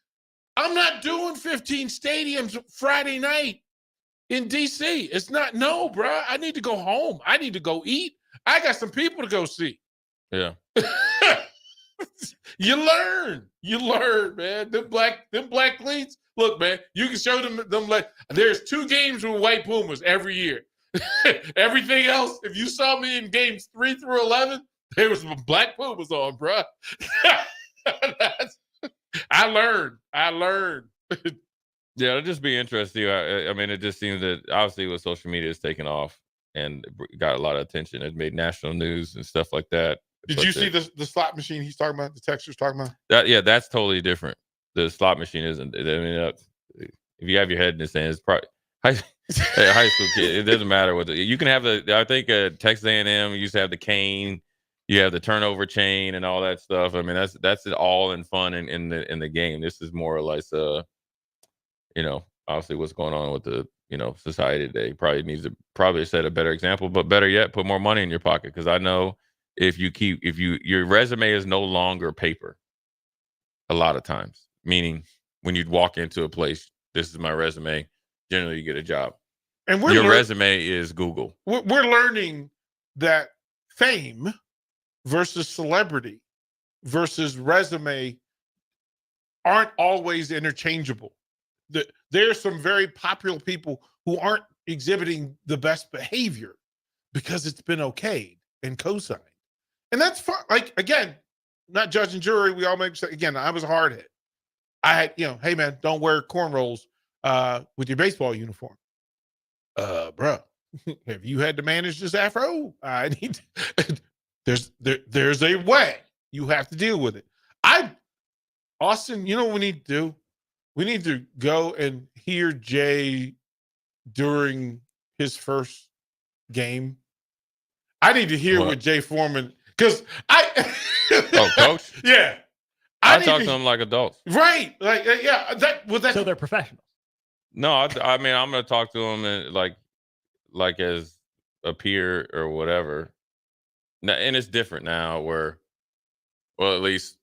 I'm not doing 15 stadiums Friday night in DC. It's not, no, bro. I need to go home. I need to go eat. I got some people to go see. Yeah. You learn, man. Them black cleats. Look, man, you can show them like there's 2 games with white Pumas every year. Everything else, if you saw me in games 3 through 11, there was some black Pumas on, bro. I learned. Yeah, it'll just be interesting. I mean, it just seems that obviously with social media, it's taken off and got a lot of attention. It made national news and stuff like that. Did you see the slot machine he's talking about? The texture's talking about? That's totally different. The slot machine isn't. I mean, if you have your head in the sand, it's probably high school kid. It doesn't matter what you can have. I think Texas A&M used to have the cane. You have the turnover chain and all that stuff. I mean, that's all in fun in the game. This is more or less, obviously what's going on with the society today. Probably needs to set a better example, but better yet, put more money in your pocket, because I know. If your resume is no longer paper, a lot of times, meaning when you walk into a place, this is my resume. Generally, you get a job. And your resume is Google. We're learning that fame versus celebrity versus resume aren't always interchangeable. There's some very popular people who aren't exhibiting the best behavior because it's been okayed and co-signed. And that's fine. Like, again, not judge and jury. We all make mistakes. Again, I was a hard hit. I had, hey man, don't wear cornrows with your baseball uniform. Bro, have you had to manage this afro? I need there's a way. You have to deal with it. Austin, you know what we need to do? We need to go and hear Jay during his first game. I need to hear what Jay Foreman, because coach? Yeah. I talk to them like adults. Right. Like, yeah. So they're professionals. No, I mean, I'm going to talk to them and like as a peer or whatever. Now, and it's different now where, well, at least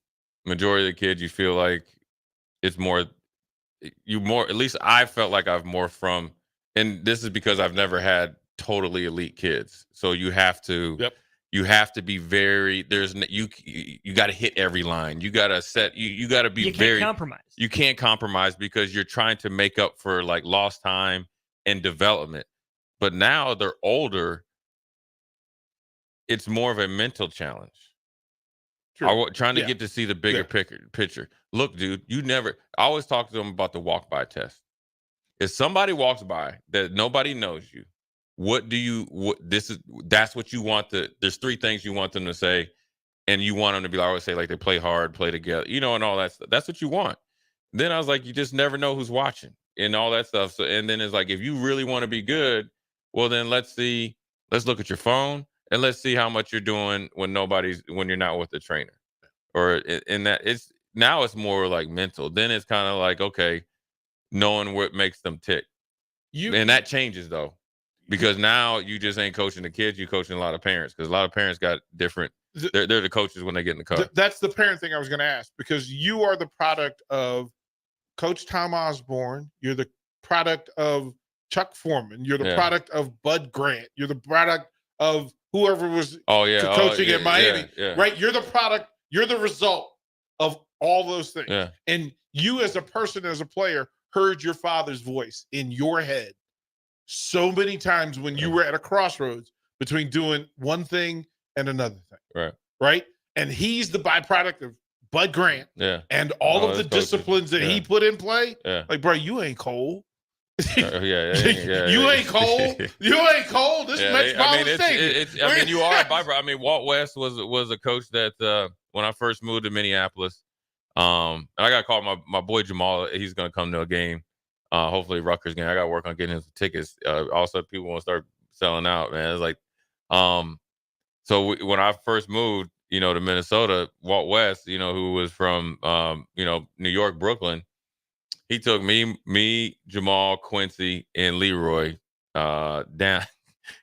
majority of the kids, you feel like it's more, at least I felt like I've more from, and this is because I've never had totally elite kids. So you have to, you have to be very, you got to hit every line. You got to set, you got to be very, compromise. You can't compromise because you're trying to make up for like lost time and development. But now they're older. It's more of a mental challenge. Trying to get to see the bigger picture. Look, dude, I always talk to them about the walk by test. If somebody walks by that nobody knows you, that's what you want there's three things you want them to say, and you want them to be, I always say, like, they play hard, play together, and all that stuff. That's what you want. Then I was like, you just never know who's watching and all that stuff. So, and then it's like, if you really want to be good, well, then let's look at your phone and let's see how much you're doing when you're not with the trainer, or in that it's more like mental. Then it's kind of like, okay, knowing what makes them tick. And that changes though, because now you just ain't coaching the kids, you're coaching a lot of parents, because a lot of parents got different. They're the coaches when they get in the car. That's the parent thing I was going to ask, because you are the product of Coach Tom Osborne. You're the product of Chuck Foreman. You're the product of Bud Grant. You're the product of whoever was coaching at Miami. Right? You're the product. You're the result of all those things. Yeah. And you, as a person, as a player, heard your father's voice in your head so many times when you were at a crossroads between doing one thing and another thing. Right? And he's the byproduct of Bud Grant and all of the disciplines that he put in play. Like, bro, you ain't cold. You ain't cold. You ain't cold. This Metropolitan State. I mean, you are a byproduct. I mean, Walt West was a coach that when I first moved to Minneapolis, and I got to call my boy Jamal. He's going to come to a game, hopefully Rutgers game. I got to work on getting him some tickets. Also, people want to start selling out, man. It's like, when I first moved, to Minnesota, Walt West, who was from, New York, Brooklyn, he took me, Jamal, Quincy, and Leroy down.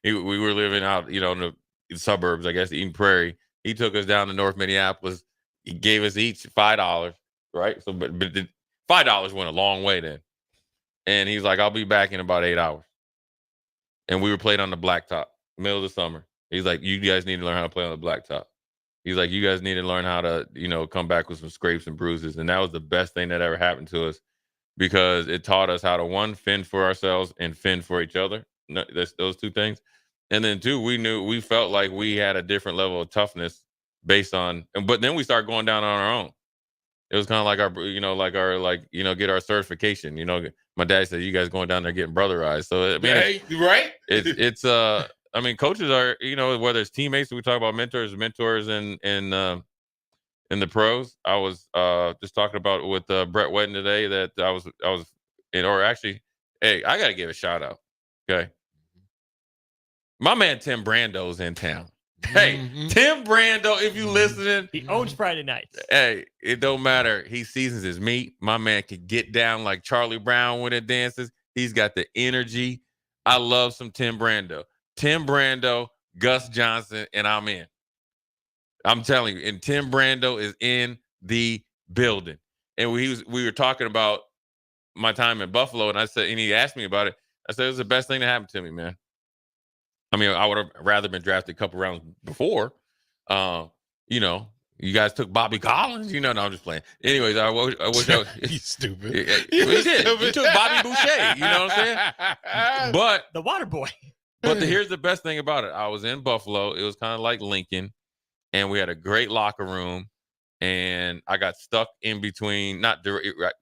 We were living out, in the suburbs, I guess, Eden Prairie. He took us down to North Minneapolis. He gave us each $5, right? So, but $5 went a long way then. And he's like, I'll be back in about 8 hours. And we were playing on the blacktop, middle of the summer. He's like, you guys need to learn how to play on the blacktop. He's like, you guys need to learn how to, come back with some scrapes and bruises. And that was the best thing that ever happened to us, because it taught us how to, one, fend for ourselves and fend for each other. That's those two things. And then two, we felt like we had a different level of toughness based on, but then we started going down on our own. It was kind of like get our certification. My dad said, you guys going down there getting brotherized. So, I mean, it's I mean, coaches are, whether it's teammates, we talk about mentors in the pros. I was just talking about with Brett Wetton today that I was, or actually, hey, I got to give a shout out. Okay. My man, Tim Brando's in town. Hey, Tim Brando, if you listening, he owns Friday nights. Hey, it don't matter. He seasons his meat. My man can get down like Charlie Brown when it dances. He's got the energy. I love some Tim Brando. Tim Brando, Gus Johnson, and I'm in. I'm telling you, and Tim Brando is in the building. And we were talking about my time in Buffalo, and he asked me about it. I said, it was the best thing that happened to me, man. I mean, I would have rather been drafted a couple rounds before. You guys took Bobby Collins. No, I'm just playing. Anyways, I wish I was. He's stupid. He did. He took Bobby Boucher. You know what I'm saying? But the water boy. But here's the best thing about it. I was in Buffalo. It was kind of like Lincoln. and we had a great locker room. And I got stuck in between.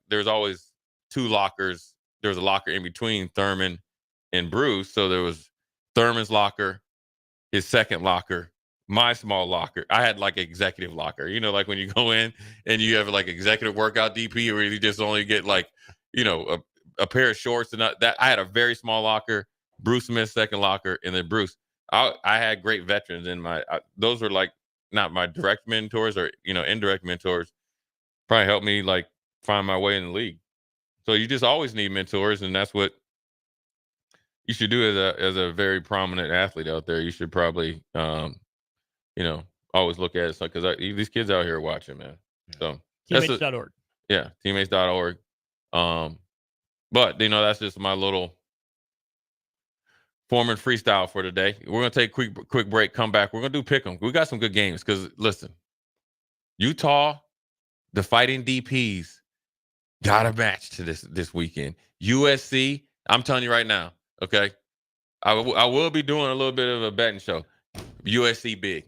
There's always two lockers. There was a locker in between Thurman and Bruce. So there was Thurman's locker, his second locker, my small locker. I had like executive locker. You know, like when you go in and you have like executive workout DP, where you just only get like, you know, a pair of shorts and that. I had a very small locker. Bruce Smith's second locker, and then Bruce. I had great veterans in those were like not my direct mentors or, you know, indirect mentors. Probably helped me like find my way in the league. So you just always need mentors, and that's what you should do as a very prominent athlete out there. You should probably, you know, always look at it because these kids out here are watching, man. So teammates.org. Yeah, teammates.org. But you know, that's just my little Foreman freestyle for today. We're gonna take a quick break. Come back. We're gonna do pick 'em. We got some good games because listen, Utah, the Fighting DPs got a match to this weekend. USC, I'm telling you right now. Okay, I will be doing a little bit of a betting show. USC big.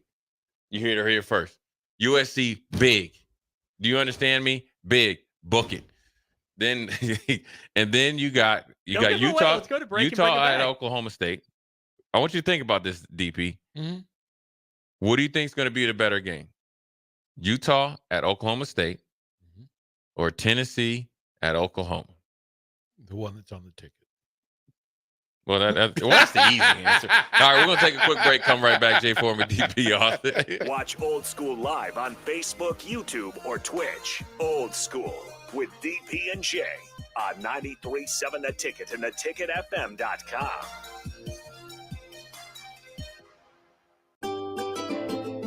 You hear it here first. USC big. Do you understand me? Big. Book it. Then and then you got Utah. Let's go to break Utah and at Oklahoma State. I want you to think about this, DP. Mm-hmm. What do you think is going to be the better game? Utah at Oklahoma State or Tennessee at Oklahoma? The one that's on the ticket. Well, that's the easy answer. All right, we're going to take a quick break. Come right back. Jay Foreman, DP Austin. Watch Old School live on Facebook, YouTube, or Twitch. Old School with DP and J on 93.7 The Ticket and theticketfm.com.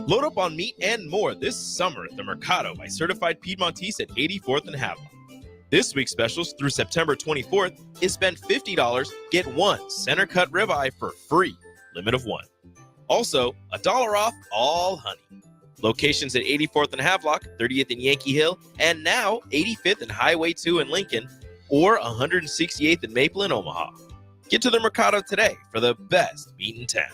Load up on meat and more this summer at the Mercado by Certified Piedmontese at 84th and Haviland. This week's specials through September 24th is spend $50, get one center cut ribeye for free, limit of one. Also, $1 off all honey. Locations at 84th and Havelock, 30th and Yankee Hill, and now 85th and Highway 2 in Lincoln, or 168th and Maple in Omaha. Get to the Mercado today for the best meat in town.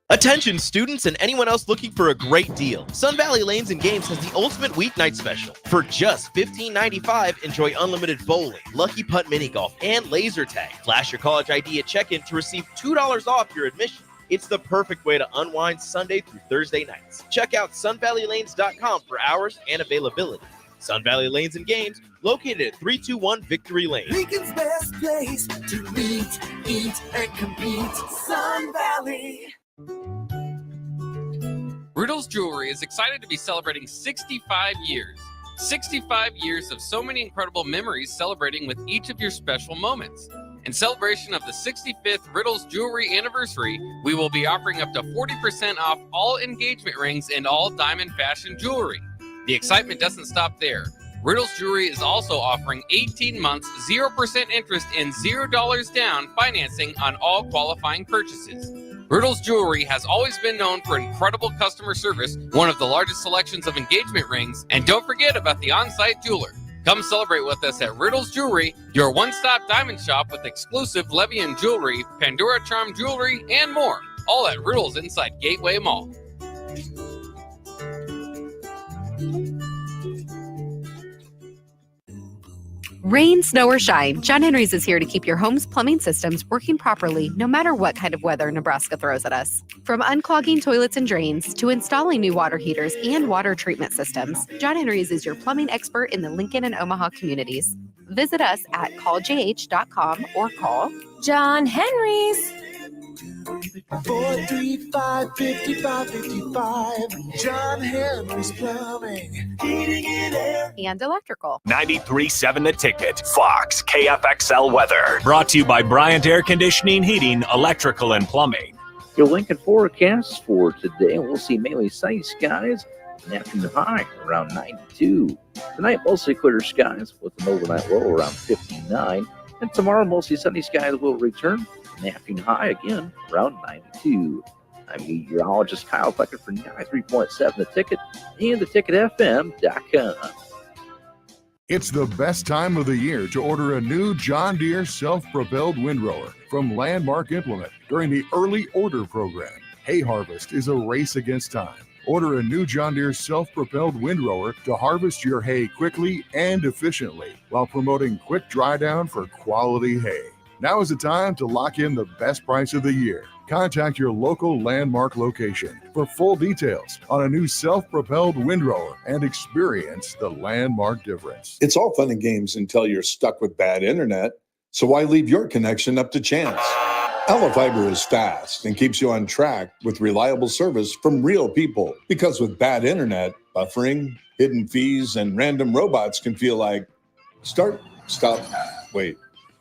Attention students and anyone else looking for a great deal. Sun Valley Lanes and Games has the ultimate weeknight special. For just $15.95, enjoy unlimited bowling, lucky putt mini golf, and laser tag. Flash your college ID at check-in to receive $2 off your admission. It's the perfect way to unwind Sunday through Thursday nights. Check out sunvalleylanes.com for hours and availability. Sun Valley Lanes and Games, located at 321 Victory Lane. Lincoln's best place to meet, eat, and compete. Sun Valley. Riddle's Jewelry is excited to be celebrating 65 years. 65 years of so many incredible memories celebrating with each of your special moments. In celebration of the 65th Riddle's Jewelry anniversary, we will be offering up to 40% off all engagement rings and all diamond fashion jewelry. The excitement doesn't stop there. Riddle's Jewelry is also offering 18 months, 0% interest and $0 down financing on all qualifying purchases. Riddle's Jewelry has always been known for incredible customer service, one of the largest selections of engagement rings, and don't forget about the on-site jeweler. Come celebrate with us at Riddle's Jewelry, your one-stop diamond shop with exclusive Levian jewelry, Pandora Charm jewelry, and more. All at Riddle's inside Gateway Mall. Rain, snow, or shine, John Henry's is here to keep your home's plumbing systems working properly no matter what kind of weather Nebraska throws at us. From unclogging toilets and drains to installing new water heaters and water treatment systems, John Henry's is your plumbing expert in the Lincoln and Omaha communities. Visit us at calljh.com or call John Henry's. 435-5555. John Henry's Plumbing, Heating and Air. And electrical. 93.7 The Ticket, Fox, KFXL Weather. Brought to you by Bryant Air Conditioning, Heating, Electrical, and Plumbing. Your Lincoln forecast for today, we'll see mainly sunny skies, an afternoon high around 92. Tonight, mostly clear skies with an overnight low around 59. And tomorrow, mostly sunny skies will return. An afternoon high again around 92. I'm meteorologist Kyle Becker for 93.7 The Ticket and theticketfm.com. It's the best time of the year to order a new John Deere self-propelled windrower from Landmark Implement during the early order program. Hay harvest is a race against time, Order a new John Deere self-propelled windrower to harvest your hay quickly and efficiently while promoting quick dry down for quality hay. Now is the time to lock in the best price of the year. Contact your local Landmark location for full details on a new self-propelled windrower and experience the Landmark difference. It's all fun and games until you're stuck with bad internet. So why leave your connection up to chance? Allo Fiber is fast and keeps you on track with reliable service from real people. Because with bad internet, buffering, hidden fees, and random robots can feel like start, stop, wait,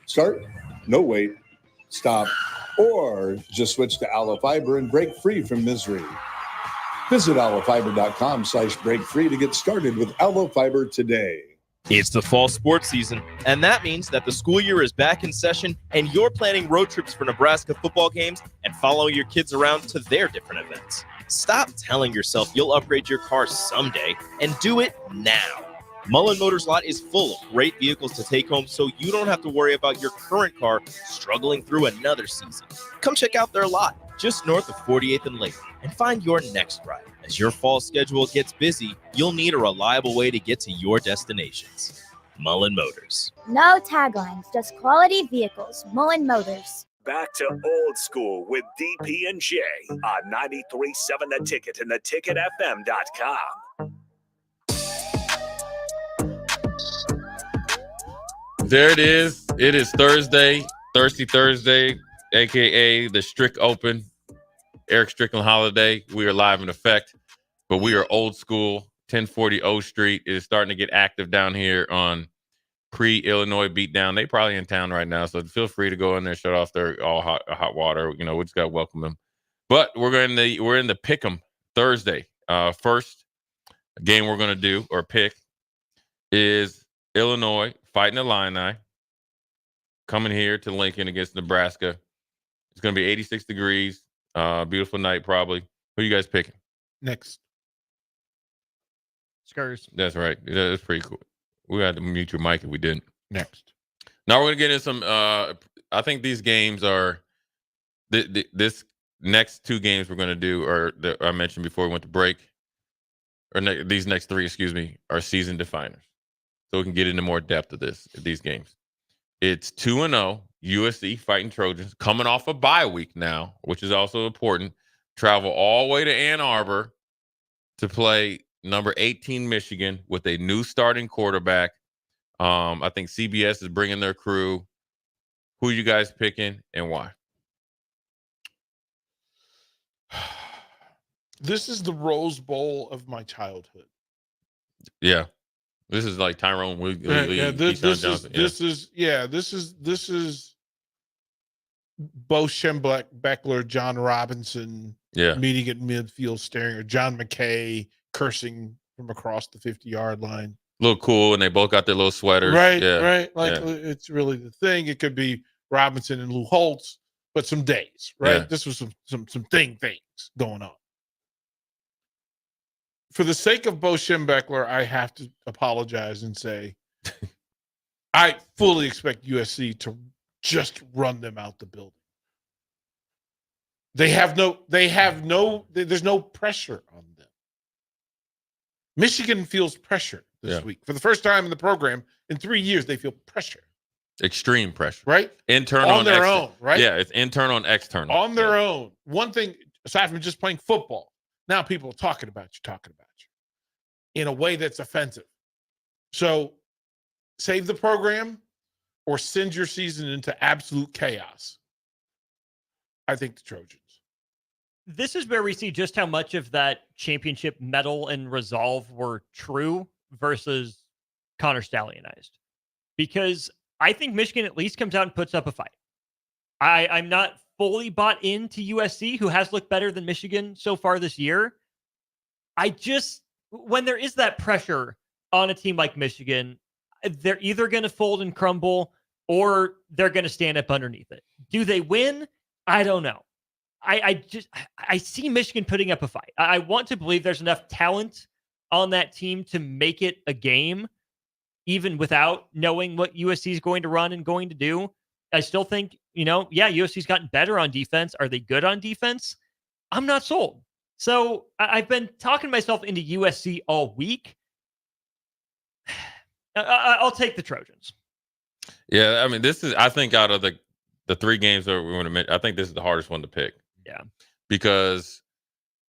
start, no wait, stop, or just switch to Allo Fiber and break free from misery. Visit allofiber.com/break free to get started with Allo Fiber today. It's the fall sports season, and that means that the school year is back in session and you're planning road trips for Nebraska football games and following your kids around to their different events. Stop telling yourself you'll upgrade your car someday and do it now. Mullen Motors lot is full of great vehicles to take home so you don't have to worry about your current car struggling through another season. Come check out their lot just north of 48th and Lake and find your next ride. As your fall schedule gets busy, you'll need a reliable way to get to your destinations. Mullen Motors. No taglines, just quality vehicles. Mullen Motors. Back to old school with DP and J on 93.7 The Ticket and theticketfm.com. There it is. It is Thursday, Thirsty Thursday, a.k.a. the Strick Open, Eric Strickland holiday. We are live in effect, but we are old school. 1040 O Street. It is starting to get active down here on pre-Illinois beatdown. They probably in town right now, so feel free to go in there, shut off their all hot water. You know, we just got to welcome them. But we're in the Pick'em Thursday. First game we're going to do or pick is Illinois fighting Illini, coming here to Lincoln against Nebraska. It's going to be 86 degrees. Beautiful night, probably. Who you guys picking? Next. Skurs. That's right. That's pretty cool. We had to mute your mic if we didn't. Next. Now we're going to get into some. I think these games are. This next two games we're going to do, or that I mentioned before we went to break, or these next three, excuse me, are season definers. So we can get into more depth of these games. It's 2-0 USC fighting Trojans coming off a bye week now, which is also important. Travel all the way to Ann Arbor to play number 18 Michigan with a new starting quarterback. I think CBS is bringing their crew. Who you guys picking and why? This is the Rose Bowl of my childhood. Yeah. This is like Tyrone Woodley. This is Bo Schembechler, John Robinson meeting at midfield staring, or John McKay cursing from across the 50-yard line. A little cool, and they both got their little sweaters. Right. It's really the thing. It could be Robinson and Lou Holtz, but some days, right? Yeah. This was some things going on. For the sake of Bo Schembechler, I have to apologize and say I fully expect USC to just run them out the building. There's no pressure on them. Michigan feels pressure this week. For the first time in the program in 3 years, they feel pressure. Extreme pressure. Right? Internal on their own, right? Yeah, it's internal and external. On their own. One thing, aside from just playing football, now people are talking about you in a way that's offensive. So save the program or send your season into absolute chaos. I think the Trojans. This is where we see just how much of that championship mettle and resolve were true versus Connor Stallionized. Because I think Michigan at least comes out and puts up a fight. I'm not fully bought into USC, who has looked better than Michigan so far this year. When there is that pressure on a team like Michigan, they're either going to fold and crumble or they're going to stand up underneath it. Do they win? I don't know. I see Michigan putting up a fight. I want to believe there's enough talent on that team to make it a game, even without knowing what USC is going to run and going to do. I still think, USC's gotten better on defense. Are they good on defense? I'm not sold. So I've been talking myself into USC all week. I'll take the Trojans. Yeah, I mean, I think out of the three games that we want to mention, I think this is the hardest one to pick. Yeah. Because,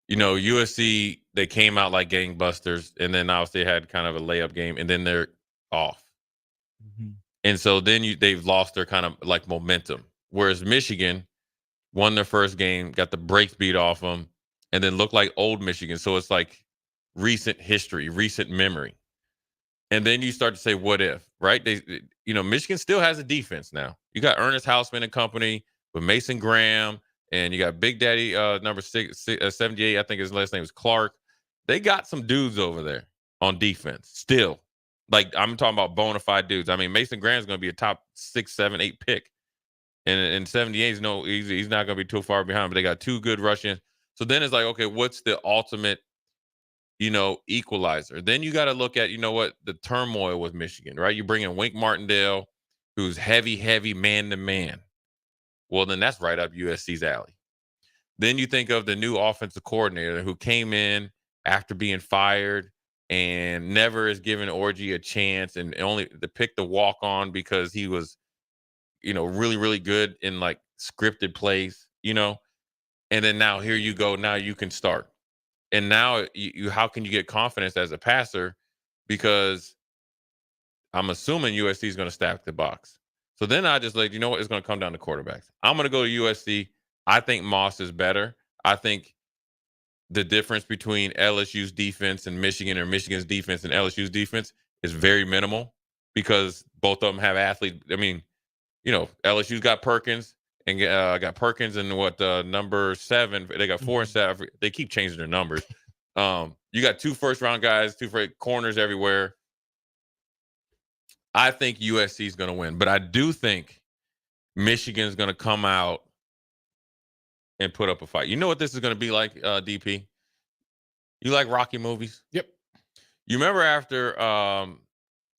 USC, they came out like gangbusters, and then obviously they had kind of a layup game, and then they're off. Mm-hmm. And so then they've lost their kind of like momentum. Whereas Michigan won their first game, got the brakes beat off them, and then looked like old Michigan. So it's like recent history, recent memory. And then you start to say, what if, right? Michigan still has a defense now. You got Ernest Hausman and company with Mason Graham, and you got Big Daddy number 78. I think his last name is Clark. They got some dudes over there on defense still. Like, I'm talking about bona fide dudes. I mean, Mason Graham's going to be a top 6, 7, 8 pick. And 78 he's not going to be too far behind, but they got two good Russians. So then it's like, okay, what's the ultimate equalizer? Then you got to look at, the turmoil with Michigan, right? You bring in Wink Martindale, who's heavy man to man. Well, then that's right up USC's alley. Then you think of the new offensive coordinator who came in after being fired and never is given Orji a chance, and only to pick the walk on because he was, really, really good in like scripted plays, and then now here you go. Now you can start. And now you how can you get confidence as a passer? Because I'm assuming USC is going to stack the box. So then I just it's going to come down to quarterbacks. I'm going to go to USC. I think Moss is better. I think the difference between LSU's defense and Michigan, or Michigan's defense and LSU's defense, is very minimal because both of them have athletes. I mean, LSU's got Perkins. And got Perkins and number 7. They got 4 and 7. They keep changing their numbers. You got 2 first-round guys, 2 corners everywhere. I think USC is going to win, but I do think Michigan is going to come out and put up a fight. You know what this is going to be like, DP? You like Rocky movies? Yep. You remember after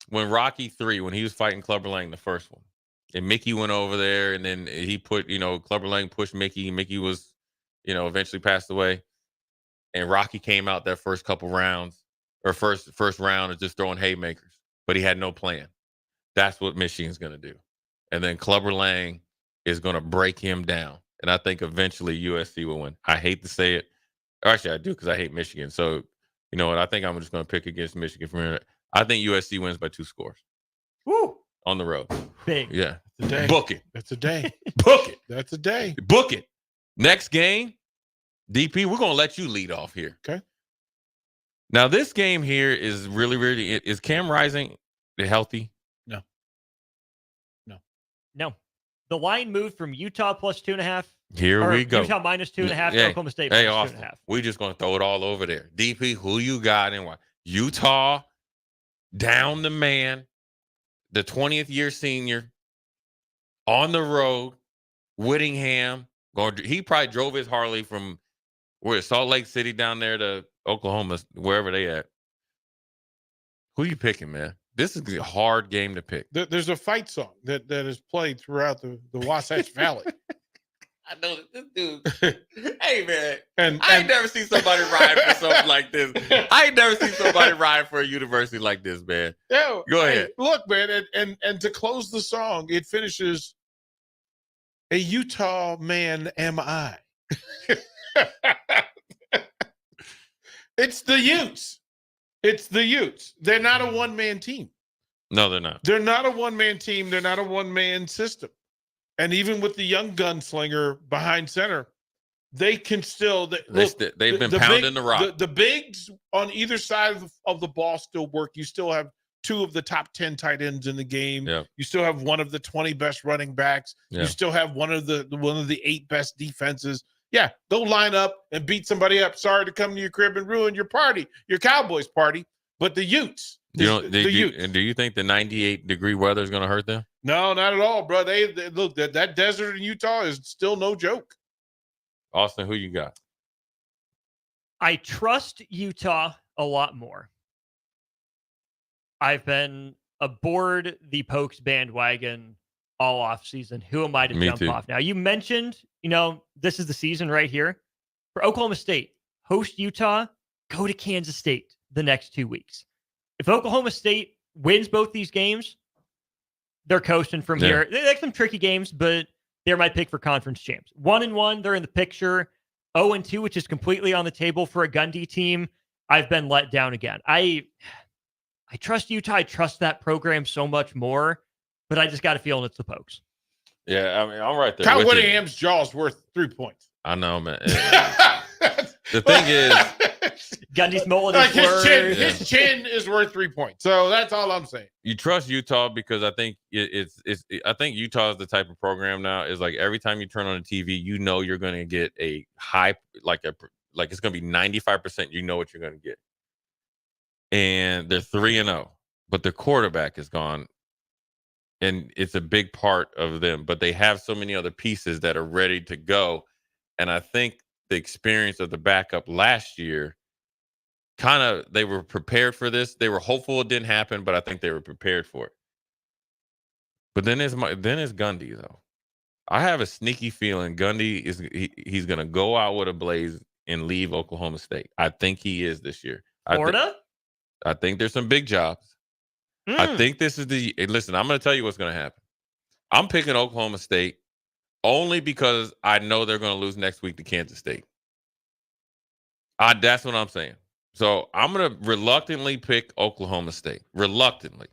when Rocky 3, when he was fighting Clubber Lang, the first one, and Mickey went over there, and then he put, Clubber Lang pushed Mickey. Mickey was, eventually passed away. And Rocky came out that first couple rounds, or first round, of just throwing haymakers. But he had no plan. That's what Michigan's going to do. And then Clubber Lang is going to break him down. And I think eventually USC will win. I hate to say it. Actually, I do, because I hate Michigan. So, you know what? I think I'm just going to pick against Michigan from here. I think USC wins by 2 scores. Woo! On the road. Big. Yeah. That's a day. Book it. That's a day. Book it. That's a day. Book it. Next game, DP, we're going to let you lead off here. Okay. Now, this game here is really, really, is Cam Rising healthy? No. The line moved from Utah plus 2.5. Here we go. Utah minus 2.5. Hey, Oklahoma State hey, minus Austin, 2.5. we just going to throw it all over there. DP, who you got and why? Utah, down the man, the 20th year senior, on the road, Whittingham. He probably drove his Harley from Salt Lake City down there to Oklahoma, wherever they at. Who you picking, man? This is a hard game to pick. There's a fight song that is played throughout the Wasatch Valley. I know this dude. Hey, man. And I ain't never seen somebody ride for something like this. I ain't never seen somebody ride for a university like this, man. Yo, Go ahead. Look, man, and to close the song, it finishes, "A Utah man am I." It's the Utes. It's the Utes. They're not a one-man team. No, they're not. They're not a one-man team. They're not a one-man system. And even with the young gunslinger behind center, they can still. They've been pounding the rock. The bigs on either side of the ball still work. You still have 2 of the top 10 tight ends in the game. Yeah. You still have 1 of the 20 best running backs. Yeah. You still have one of the 8 best defenses. Yeah, they'll line up and beat somebody up. Sorry to come to your crib and ruin your party, your Cowboys party. But the Utes. Do you think the 98-degree weather is going to hurt them? No, not at all, bro. They look, that desert in Utah is still no joke. Austin, who you got? I trust Utah a lot more. I've been aboard the Pokes bandwagon all off season. Who am I to jump off? Now, you mentioned, this is the season right here for Oklahoma State host Utah, go to Kansas State the next 2 weeks. If Oklahoma State wins both these games, they're coasting from here. They have some tricky games, but they're my pick for conference champs. 1-1, they're in the picture. 0-2, which is completely on the table for a Gundy team. I've been let down again. I trust Utah. I trust that program so much more, but I just got a feeling it's the Pokes. Yeah, I mean, I'm right there. Kyle with you. Whittingham's jaw is worth 3 points. I know, man. The thing is, Gundy's mullet like is his chin is worth 3 points. So that's all I'm saying. you trust Utah because I think I think Utah is the type of program now is like every time you turn on the TV, you know you're going to get a high like it's going to be 95%. You know what you're going to get, and they're 3-0, but their quarterback is gone, and it's a big part of them. But they have so many other pieces that are ready to go, and I think the experience of the backup last year. They were prepared for this. They were hopeful it didn't happen, but I think they were prepared for it. But then it's Gundy though. I have a sneaky feeling Gundy he's going to go out with a blaze and leave Oklahoma State. I think he is this year. Florida? I think there's some big jobs. I think this is listen, I'm going to tell you what's going to happen. I'm picking Oklahoma State only because I know they're going to lose next week to Kansas State. That's what I'm saying. So I'm going to reluctantly pick Oklahoma State. Reluctantly.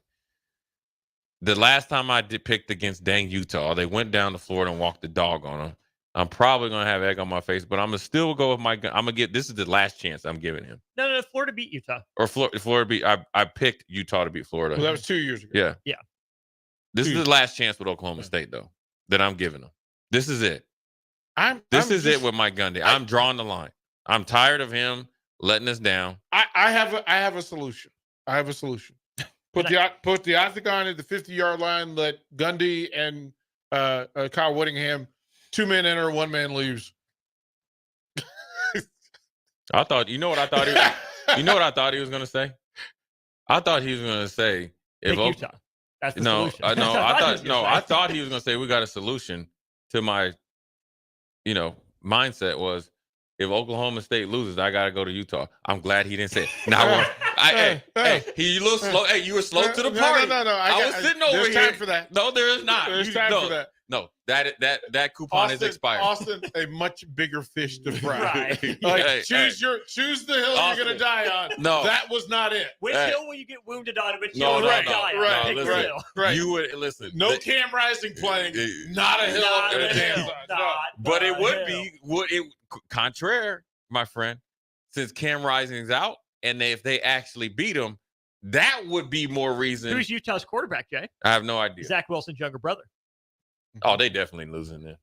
The last time I picked against dang Utah, they went down to Florida and walked the dog on them. I'm probably going to have egg on my face, but I'm going to still go with I'm going to get, this is the last chance I'm giving him. No, Florida beat Utah. Or Florida beat, I picked Utah to beat Florida. Well, that was 2 years ago. Yeah. Yeah. This is the last chance with Oklahoma State, though, that I'm giving them. This is it. This is it with Mike Gundy. I'm drawing the line. I'm tired of him letting us down. I have a solution. Put the octagon at the 50-yard line. Let Gundy and Kyle Whittingham, 2 men enter, 1 man leaves. I thought. You know what I thought he was going to say. I thought he was going to say Utah. That's the solution. I thought he was going to say we got a solution to my, mindset was. If Oklahoma State loses, I gotta go to Utah. I'm glad he didn't say it. Now, he a little slow. Hey, you were slow to the party. No. I was sitting over here. There's time for that. No, there is not. There's time for that. No, that coupon is expired. Austin, a much bigger fish to fry. Right. Like, choose the hill Austin, you're gonna die on. No, that was not it. Which hill will you get wounded on? Which hill will you die on? Right. You would listen. No Cam Rising playing. Not a hill. But it would be contraire, my friend, since Cam Rising's out, and if they actually beat him, that would be more reason. Who's Utah's quarterback, Jay? I have no idea. Zach Wilson's younger brother. Oh, they definitely losing there.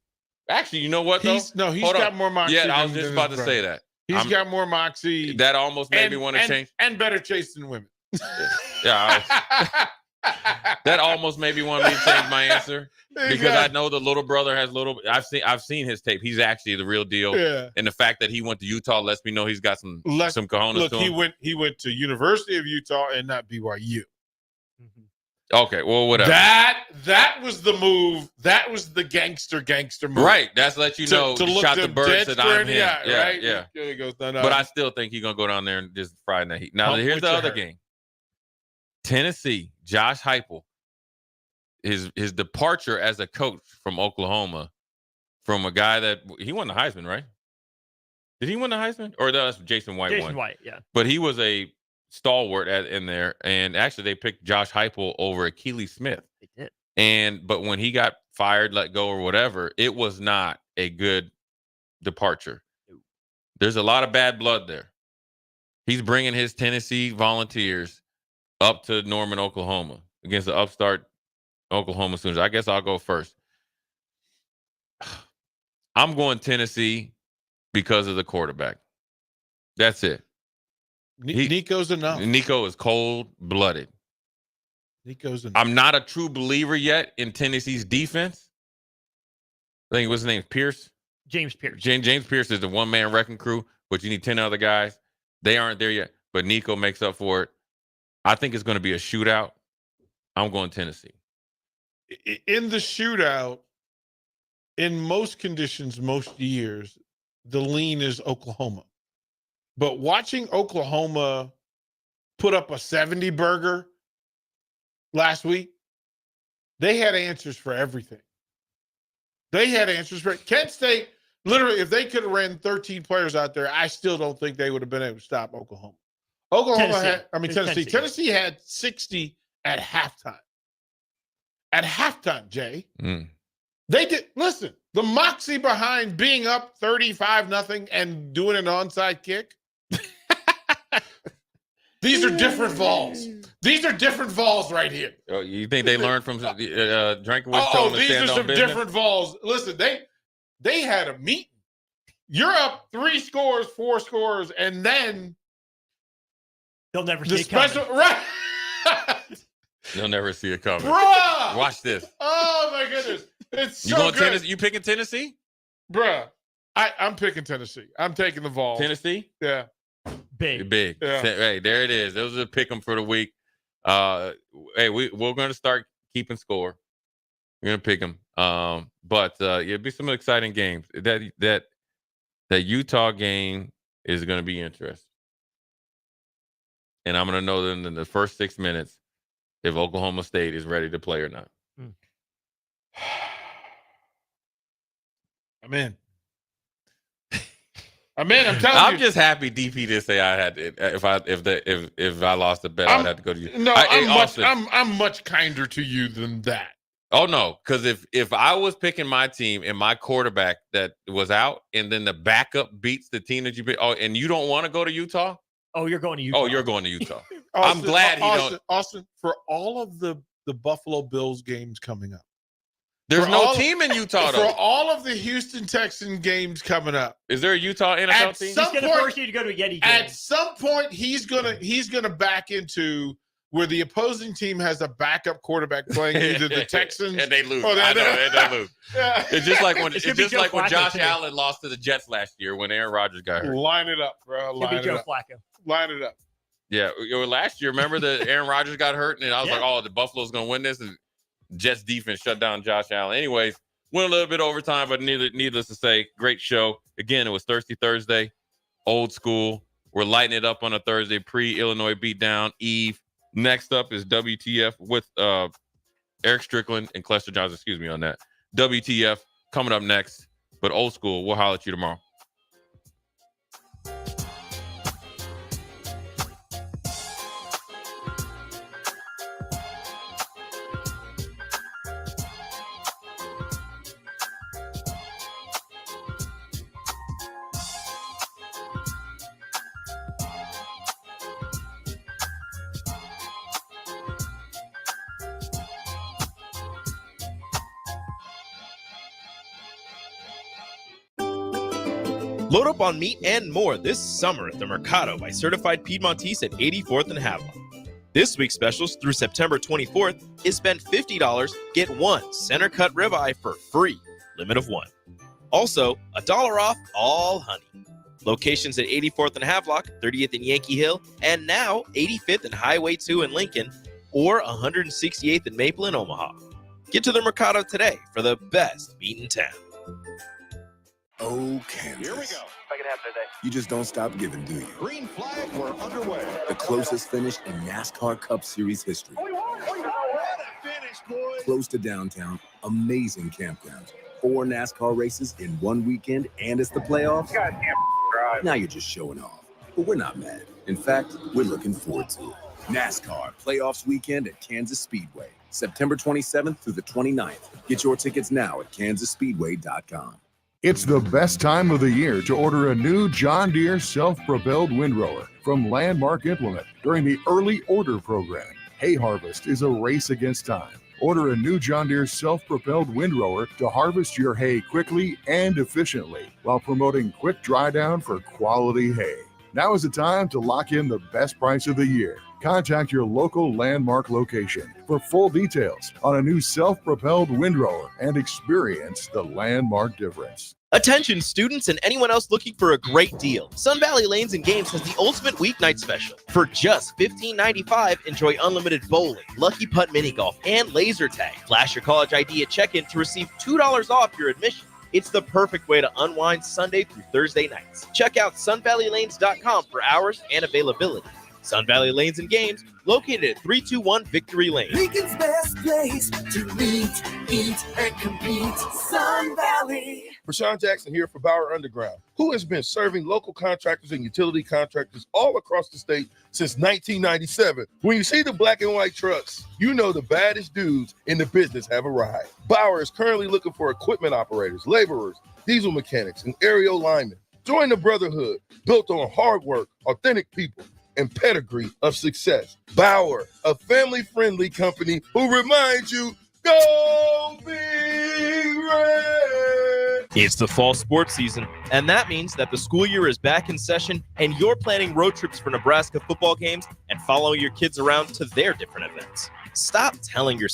Actually, you know what, though? He's got more moxie. Yeah, I was just about to say that. He's got more moxie. That almost made me want to change. And better chase than women. Yeah. That almost made me want me to change my answer because I know the little brother has I've seen his tape. He's actually the real deal. Yeah. And the fact that he went to Utah lets me know he's got some cojones to him. He went to University of Utah and not BYU. Okay, well, whatever. That was the move. That was the gangster move. Right. That's let you know. To look shot the birds that I'm him. Yeah, right? Yeah. There you go. But I still think he's gonna go down there and just fry in that heat. Now here's the other game. Tennessee, Josh Heupel, his departure as a coach from Oklahoma, from a guy that he won the Heisman, right? Did he win the Heisman? Or that's Jason White won? Jason White, yeah. But he was a stalwart in there, and actually they picked Josh Heupel over Akili Smith. They did. But when he got fired, let go, or whatever, it was not a good departure. There's a lot of bad blood there. He's bringing his Tennessee Volunteers up to Norman, Oklahoma, against the upstart Oklahoma Sooners. I guess I'll go first. I'm going Tennessee because of the quarterback. That's it. Nico's enough. Nico is cold-blooded. Nico's enough. I'm not a true believer yet in Tennessee's defense. I think what's his name? Pierce? James Pierce. James Pierce is the one-man wrecking crew, but you need 10 other guys. They aren't there yet, but Nico makes up for it. I think it's going to be a shootout. I'm going Tennessee. In the shootout, in most conditions, most years, the lean is Oklahoma. But watching Oklahoma put up a 70 burger last week, they had answers for everything. They had answers for Kent State. Literally, if they could have ran 13 players out there, I still don't think they would have been able to stop Oklahoma. Tennessee had 60 at halftime. At halftime, Jay. They did. Listen, the moxie behind being up 35-0 and doing an onside kick. These are different Vols. These are different Vols right here. Oh, you think they learned from Drinkwitz? These are some different Vols. Listen, they had a meeting. You're up 3 scores, 4 scores, and then they'll never see it coming. Right. They'll never see it coming. Bruh! Watch this. Oh my goodness. It's You so going good. Tennessee? You picking Tennessee? Bruh. I'm picking Tennessee. I'm taking the Vols. Tennessee? Yeah. Big. Yeah. Hey, there it is. Those are the pick 'em for the week. Hey, we're going to start keeping score. We're going to pick them. But it'll be some exciting games. That Utah game is going to be interesting. And I'm going to know in the first 6 minutes if Oklahoma State is ready to play or not. I'm in. I'm telling you. I'm just happy DP didn't say I had to, if I lost the bet, I'd have to go to you. No, I'm much kinder to you than that. Oh no, because if I was picking my team and my quarterback that was out, and then the backup beats the team that you pick, and you don't want to go to Utah? Oh, you're going to Utah. Oh, you're going to Utah. Austin, I'm glad he don't. Austin, for all of the Buffalo Bills games coming up. There's no team in Utah, though. For all of the Houston Texan games coming up. Is there a Utah NFL team? He's going to force you to go to a Yeti game. At some point, he's gonna back into where the opposing team has a backup quarterback playing either the Texans and they lose. Or I know, and they lose. Yeah. It's just like when Josh too. Allen lost to the Jets last year when Aaron Rodgers got hurt. Line it up, bro. Could be Joe Flacco. Line it up. Yeah, last year, remember that Aaron Rodgers got hurt, and I was like, "Oh, the Buffalo's going to win this." And Jets defense shut down Josh Allen. Anyways, went a little bit overtime, but needless to say, great show. Again, it was Thirsty Thursday, old school. We're lighting it up on a Thursday, pre-Illinois beatdown eve. Next up is WTF with Eric Strickland and Clester Johnson. Excuse me on that. WTF coming up next, but old school. We'll holler at you tomorrow. Load up on meat and more this summer at the Mercado by Certified Piedmontese at 84th and Haviland. This week's specials through September 24th is spend $50, get 1 center cut ribeye for free, limit of 1. Also, $1 off all honey. Locations at 84th and Havelock, 30th and Yankee Hill, and now 85th and Highway 2 in Lincoln, or 168th and Maple in Omaha. Get to the Mercado today for the best meat in town. Oh, Kansas. Here we go. Second half today. You just don't stop giving, do you? Green flag, we're underway. The closest finish in NASCAR Cup Series history. Close to downtown, amazing campgrounds. 4 NASCAR races in one weekend, and it's the playoffs. Now you're just showing off. But we're not mad. In fact, we're looking forward to it. NASCAR Playoffs Weekend at Kansas Speedway, September 27th through the 29th. Get your tickets now at kansasspeedway.com. It's the best time of the year to order a new John Deere self-propelled windrower from Landmark Implement during the early order program. Hay harvest is a race against time. Order a new John Deere self-propelled windrower to harvest your hay quickly and efficiently while promoting quick dry down for quality hay. Now is the time to lock in the best price of the year. Contact your local Landmark location for full details on a new self-propelled windrower and experience the Landmark difference. Attention students and anyone else looking for a great deal. Sun Valley Lanes and Games has the ultimate weeknight special. For just $15.95, enjoy unlimited bowling, lucky putt mini golf, and laser tag. Flash your college ID at check-in to receive $2 off your admission. It's the perfect way to unwind Sunday through Thursday nights. Check out sunvalleylanes.com for hours and availability. Sun Valley Lanes and Games, located at 321 Victory Lane. Lincoln's best place to meet, eat, and compete. Sun Valley. Rashawn Jackson here for Bauer Underground, who has been serving local contractors and utility contractors all across the state since 1997. When you see the black and white trucks, you know the baddest dudes in the business have arrived. Bauer is currently looking for equipment operators, laborers, diesel mechanics, and aerial linemen. Join the brotherhood built on hard work, authentic people, and pedigree of success. Bauer, a family-friendly company who reminds you, go Big Red! It's the fall sports season, and that means that the school year is back in session and you're planning road trips for Nebraska football games and following your kids around to their different events. Stop telling yourself